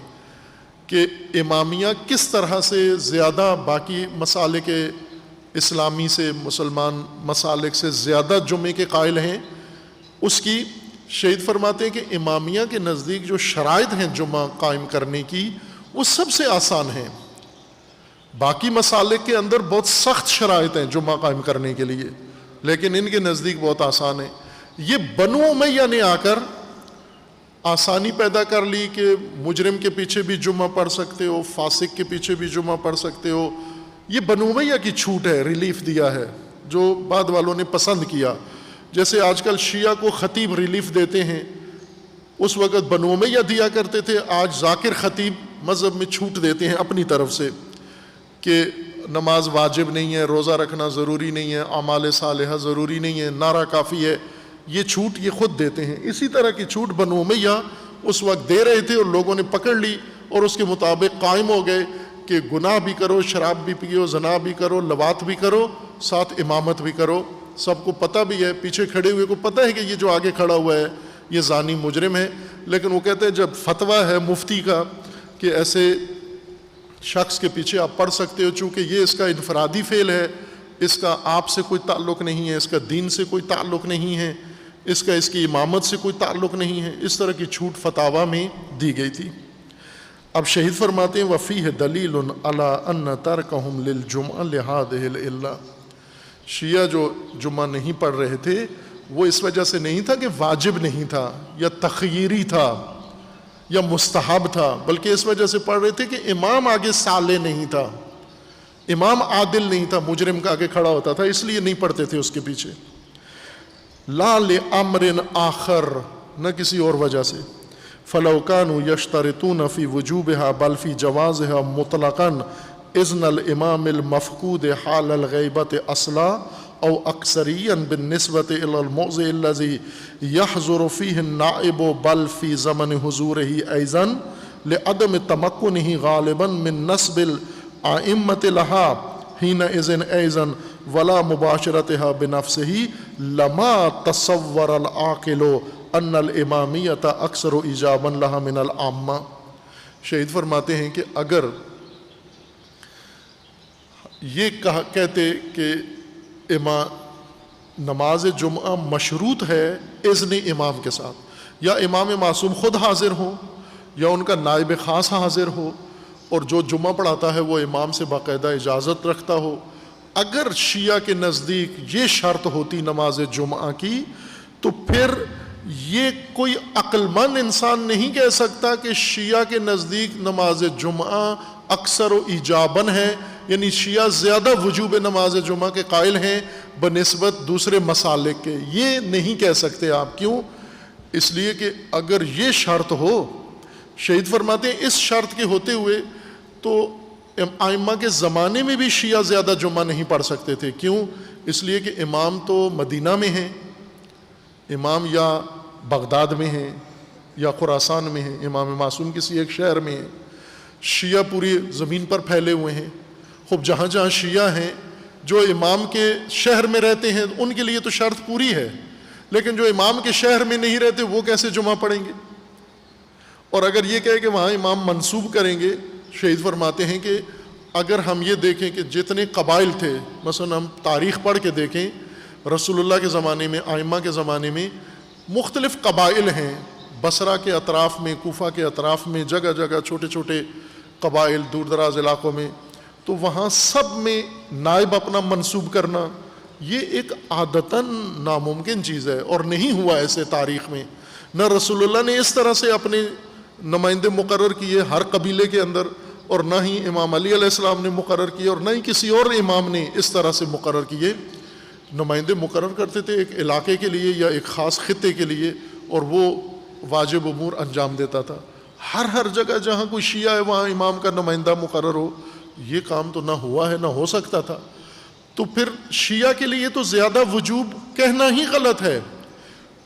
کہ امامیہ کس طرح سے زیادہ باقی مسالک اسلامی سے، مسلمان مسالک سے زیادہ جمعے کے قائل ہیں۔ اس کی شہید فرماتے ہیں کہ امامیہ کے نزدیک جو شرائط ہیں جمعہ قائم کرنے کی وہ سب سے آسان ہیں۔ باقی مسالک کے اندر بہت سخت شرائط ہیں جمعہ قائم کرنے کے لیے، لیکن ان کے نزدیک بہت آسان ہے۔ یہ بنو امیہ نے آ کر آسانی پیدا کر لی کہ مجرم کے پیچھے بھی جمعہ پڑھ سکتے ہو، فاسق کے پیچھے بھی جمعہ پڑھ سکتے ہو۔ یہ بنو امیہ کی چھوٹ ہے، ریلیف دیا ہے جو بعد والوں نے پسند کیا۔ جیسے آج کل شیعہ کو خطیب ریلیف دیتے ہیں، اس وقت بنو امیہ دیا کرتے تھے، آج ذاکر خطیب مذہب میں چھوٹ دیتے ہیں اپنی طرف سے کہ نماز واجب نہیں ہے، روزہ رکھنا ضروری نہیں ہے، اعمال صالحہ ضروری نہیں ہے، نعرہ کافی ہے۔ یہ چھوٹ یہ خود دیتے ہیں۔ اسی طرح کی چھوٹ بنو امیہ اس وقت دے رہے تھے اور لوگوں نے پکڑ لی اور اس کے مطابق قائم ہو گئے کہ گناہ بھی کرو، شراب بھی پیو، زنا بھی کرو، لواط بھی کرو، ساتھ امامت بھی کرو۔ سب کو پتہ بھی ہے، پیچھے کھڑے ہوئے کو پتہ ہے کہ یہ جو آگے کھڑا ہوا ہے یہ زانی مجرم ہے، لیکن وہ کہتے ہیں جب فتویٰ ہے مفتی کا کہ ایسے شخص کے پیچھے آپ پڑھ سکتے ہو، چونکہ یہ اس کا انفرادی فعل ہے، اس کا آپ سے کوئی تعلق نہیں ہے، اس کا دین سے کوئی تعلق نہیں ہے، اس کی امامت سے کوئی تعلق نہیں ہے، اس طرح کی چھوٹ فتاویٰ میں دی گئی تھی۔ اب شہید فرماتے ہیں وَفِيهِ دَلِيلٌ عَلَىٰ أَنَّ تَرْكَهُمْ لِلْجُمْعَةِ لِهَٰذِهِ الْعِلَّةِ۔ شیعہ جو جمعہ نہیں پڑھ رہے تھے وہ اس وجہ سے نہیں تھا کہ واجب نہیں تھا یا تخییری تھا یا مستحب تھا، بلکہ اس وجہ سے پڑھ رہے تھے کہ امام آگے صالح نہیں تھا، امام عادل نہیں تھا، مجرم کا آگے کھڑا ہوتا تھا، اس لیے نہیں پڑھتے تھے اس کے پیچھے۔ لا لامر آخر، نہ کسی اور وجہ سے۔ فلو كانوا يشترطون في وجوبها بل في جوازها مطلقا اذن الامام المفقود حال الغیبة اصلا او اکثریا بالنسبة الى الموضع الذي يحضر فيه النائب بل في زمن حضوره ايضا لعدم تمكنه غالبا من نصب الائمة لها حينئذ ايضا ولا مباشرتها بنفسه لما تصور العاقل ان الامامیۃ اکثر ایجابا لها من العامہ۔ شہید فرماتے ہیں کہ اگر یہ کہتے کہ نماز جمعہ مشروط ہے اذن امام کے ساتھ، یا امام معصوم خود حاضر ہو یا ان کا نائب خاص حاضر ہو اور جو جمعہ پڑھاتا ہے وہ امام سے باقاعدہ اجازت رکھتا ہو، اگر شیعہ کے نزدیک یہ شرط ہوتی نماز جمعہ کی تو پھر یہ کوئی عقل مند انسان نہیں کہہ سکتا کہ شیعہ کے نزدیک نماز جمعہ اکثر و ایجابن ہے، یعنی شیعہ زیادہ وجوب نماز جمعہ کے قائل ہیں بنسبت دوسرے مسالک کے۔ یہ نہیں کہہ سکتے آپ۔ کیوں؟ اس لیے کہ اگر یہ شرط ہو، شہید فرماتے ہیں اس شرط کے ہوتے ہوئے تو ائمہ کے زمانے میں بھی شیعہ زیادہ جمعہ نہیں پڑھ سکتے تھے۔ کیوں؟ اس لیے کہ امام تو مدینہ میں ہیں، امام یا بغداد میں ہیں یا خراسان میں ہیں، امام معصوم کسی ایک شہر میں ہیں، شیعہ پوری زمین پر پھیلے ہوئے ہیں۔ خوب جہاں جہاں شیعہ ہیں جو امام کے شہر میں رہتے ہیں ان کے لیے تو شرط پوری ہے، لیکن جو امام کے شہر میں نہیں رہتے وہ کیسے جمعہ پڑھیں گے؟ اور اگر یہ کہے کہ وہاں امام منسوب کریں گے، شہید فرماتے ہیں کہ اگر ہم یہ دیکھیں کہ جتنے قبائل تھے، مثلا ہم تاریخ پڑھ کے دیکھیں، رسول اللہ کے زمانے میں، ائمہ کے زمانے میں مختلف قبائل ہیں، بصرہ کے اطراف میں، کوفہ کے اطراف میں، جگہ جگہ چھوٹے چھوٹے قبائل دور دراز علاقوں میں، تو وہاں سب میں نائب اپنا منسوب کرنا یہ ایک عادتاً ناممکن چیز ہے اور نہیں ہوا ایسے تاریخ میں۔ نہ رسول اللہ نے اس طرح سے اپنے نمائندے مقرر کیے ہر قبیلے کے اندر، اور نہ ہی امام علی علیہ السلام نے مقرر کیے، اور نہ ہی کسی اور امام نے اس طرح سے مقرر کیے۔ نمائندے مقرر کرتے تھے ایک علاقے کے لیے یا ایک خاص خطے کے لیے، اور وہ واجب امور انجام دیتا تھا۔ ہر جگہ جہاں کوئی شیعہ ہے وہاں امام کا نمائندہ مقرر ہو، یہ کام تو نہ ہوا ہے نہ ہو سکتا تھا۔ تو پھر شیعہ کے لیے تو زیادہ وجوب کہنا ہی غلط ہے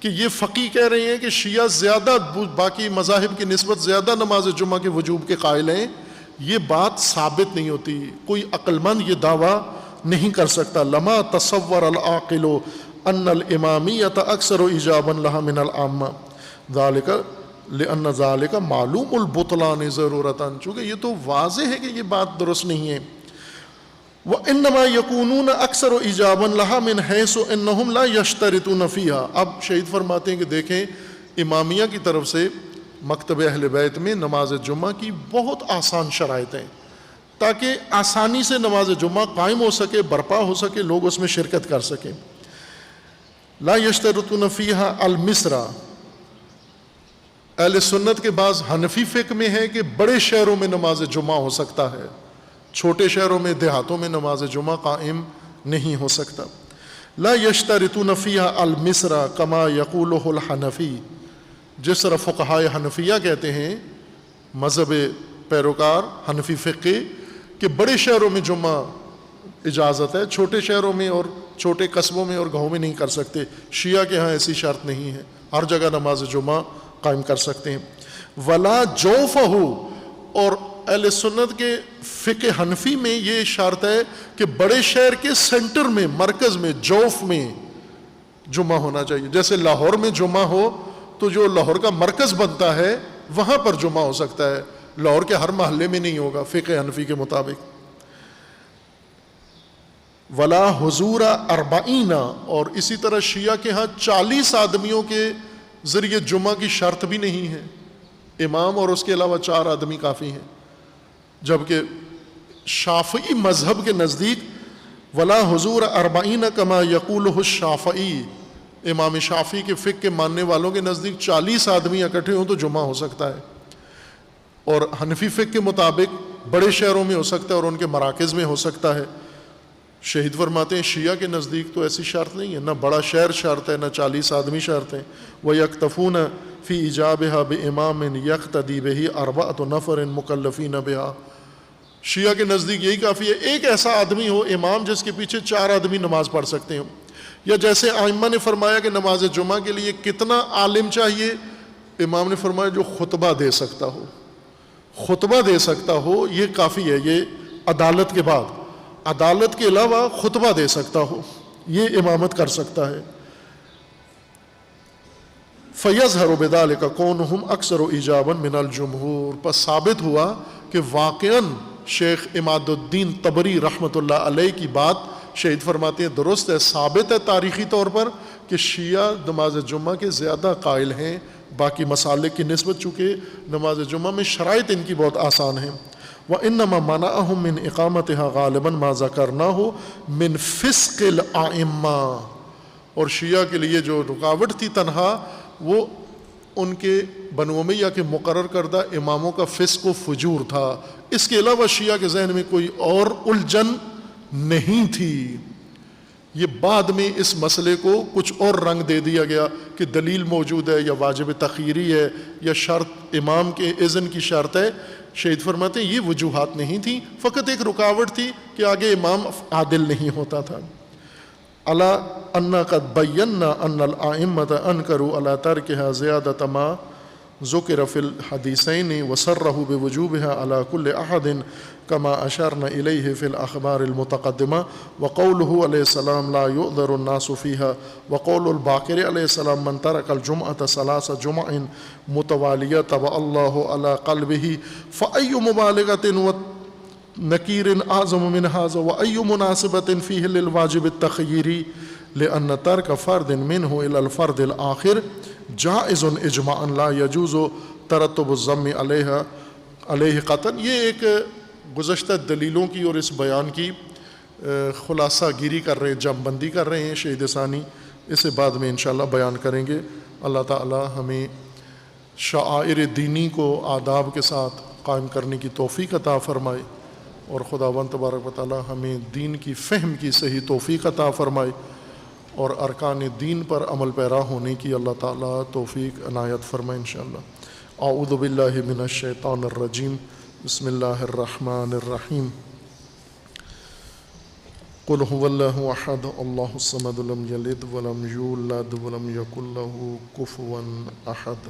کہ یہ فقی کہہ رہے ہیں کہ شیعہ زیادہ باقی مذاہب کی نسبت زیادہ نماز جمعہ کے وجوب کے قائل ہیں، یہ بات ثابت نہیں ہوتی، کوئی عقل مند یہ دعویٰ نہیں کر سکتا. لما تصور العاقل ان الامامیۃ اکثر ایجابا لها من العامہ ذالک لان ذالک معلوم البطلان ضرورتا، چونکہ یہ تو واضح ہے کہ یہ بات درست نہیں ہے. وانما یکونون اکثر ایجابا لها من حیث انہم لا یشترطون فیہا. اب شہید فرماتے ہیں کہ دیکھیں امامیہ کی طرف سے مکتب اہل بیت میں نماز جمعہ کی بہت آسان شرائط ہیں تاکہ آسانی سے نماز جمعہ قائم ہو سکے، برپا ہو سکے، لوگ اس میں شرکت کر سکیں. لا یشترطون فیہا المصرع. اہل سنت کے بعض حنفی فقہ میں ہے کہ بڑے شہروں میں نماز جمعہ ہو سکتا ہے، چھوٹے شہروں میں دیہاتوں میں نماز جمعہ قائم نہیں ہو سکتا. لا یشترطون فیہا المصرع کما یقولہ الحنفی، جس طرح فقہائے حنفیہ کہتے ہیں، مذہب پیروکار حنفی فقہ، کہ بڑے شہروں میں جمعہ اجازت ہے، چھوٹے شہروں میں اور چھوٹے قصبوں میں اور گاؤں میں نہیں کر سکتے. شیعہ کے ہاں ایسی شرط نہیں ہے، ہر جگہ نماز جمعہ قائم کر سکتے ہیں. ولا جوفہ، اور اہل سنت کے فقہ حنفی میں یہ شرط ہے کہ بڑے شہر کے سینٹر میں، مرکز میں، جوف میں جمعہ ہونا چاہیے. جیسے لاہور میں جمعہ ہو تو جو لاہور کا مرکز بنتا ہے وہاں پر جمعہ ہو سکتا ہے، لاہور کے ہر محلے میں نہیں ہوگا فقہ حنفی کے مطابق. ولا حضور 40، اور اسی طرح شیعہ کے ہاں 40 آدمیوں کے ذریعے جمعہ کی شرط بھی نہیں ہے، امام اور اس کے علاوہ 4 آدمی کافی ہیں. جبکہ شافعی مذہب کے نزدیک ولا حضور 40 کما یقولہ الشافعی، امام شافعی کے فقہ کے ماننے والوں کے نزدیک 40 آدمی اکٹھے ہوں تو جمعہ ہو سکتا ہے. اور حنفی فقہ کے مطابق بڑے شہروں میں ہو سکتا ہے اور ان کے مراکز میں ہو سکتا ہے. شہید فرماتے ہیں شیعہ کے نزدیک تو ایسی شرط نہیں ہے، نہ بڑا شہر شرط ہے، نہ 40 آدمی شرط ہیں. وَيَكْتَفُونَ فِي إِجَابِهَا بِإِمَامٍ يَقْتَدِي بِهِ 4 نَفَرٍ مُكَلَّفِينَ بِهَا. شیعہ کے نزدیک یہی کافی ہے، ایک ایسا آدمی ہو امام جس کے پیچھے 4 آدمی نماز پڑھ سکتے ہوں. یا جیسے ائمہ نے فرمایا کہ نماز جمعہ کے لیے کتنا عالم چاہیے، امام نے فرمایا جو خطبہ دے سکتا ہو، خطبہ دے سکتا ہو یہ کافی ہے. یہ عدالت کے بعد، عدالت کے علاوہ خطبہ دے سکتا ہو، یہ امامت کر سکتا ہے. فَيَظْهَرُ بِذَلِكَ كَوْنُهُمْ أَكْثَرُ إِجَابًا مِنَ الْجُمْهُورِ. پس ثابت ہوا کہ واقعاً شیخ عماد الدین طبری رحمۃ اللہ علیہ کی بات شہید فرماتے ہیں درست ہے، ثابت ہے تاریخی طور پر کہ شیعہ نماز جمعہ کے زیادہ قائل ہیں باقی مسالک کی نسبت، چونکہ نماز جمعہ میں شرائط ان کی بہت آسان ہیں. وَإِنَّمَا مَنَعَهُم مِّنْ إِقَامَتِهَا غَالِبًا مَا ذَكَرْنَاهُ مِنْ فِسْقِ الْأَئِمَّةِ. اور شیعہ کے لیے جو رکاوٹ تھی تنہا وہ ان کے بنو امیہ کے مقرر کردہ اماموں کا فسق و فجور تھا. اس کے علاوہ شیعہ کے ذہن میں کوئی اور الجھن نہیں تھی. یہ بعد میں اس مسئلے کو کچھ اور رنگ دے دیا گیا کہ دلیل موجود ہے یا واجب تخیری ہے یا شرط امام کے اذن کی شرط ہے. شہید فرماتے ہیں یہ وجوہات نہیں تھیں، فقط ایک رکاوٹ تھی کہ آگے امام عادل نہیں ہوتا تھا. الا ان قد بینا ان الائمۃ انکروا علی ترکها زیادۃ ما ذکر فی الحدیثین وصرحوا بوجوبها علی کل احد كما اشرنا الیہ فی الاخبار المتقدمہ. وقوله علیہ السلام لا یؤذر الناس فیها وقول الباقر علیہ السلام من ترک الجمعۃ 3 جمع متوالیہ طبع اللہ علی قلبہ فأی مبالغۃ نکیر اعظم من هذا وأی مناسبۃ فیہ للواجب التخییری لأن ترک فرد منہ الى الفرد الآخر جائز اجماعا لا یجوز ترتب الضم علیہ قطعا. یہ ایک گزشتہ دلیلوں کی اور اس بیان کی خلاصہ گیری کر رہے ہیں، جمع بندی کر رہے ہیں شہید ثانی. اسے بعد میں انشاءاللہ بیان کریں گے. اللہ تعالی ہمیں شعائر دینی کو آداب کے ساتھ قائم کرنے کی توفیق عطا فرمائے اور خداوند تبارک و تعالی ہمیں دین کی فہم کی صحیح توفیق عطا فرمائے اور ارکان دین پر عمل پیرا ہونے کی اللہ تعالی توفیق عنایت فرمائے انشاءاللہ. اعوذ باللہ من الشیطان الرجیم. بسم اللہ الرحمن الرحیم. قل هو اللہ احد اللہ الصمد لم یلد ولم یولد ولم یکن له کفوا احد.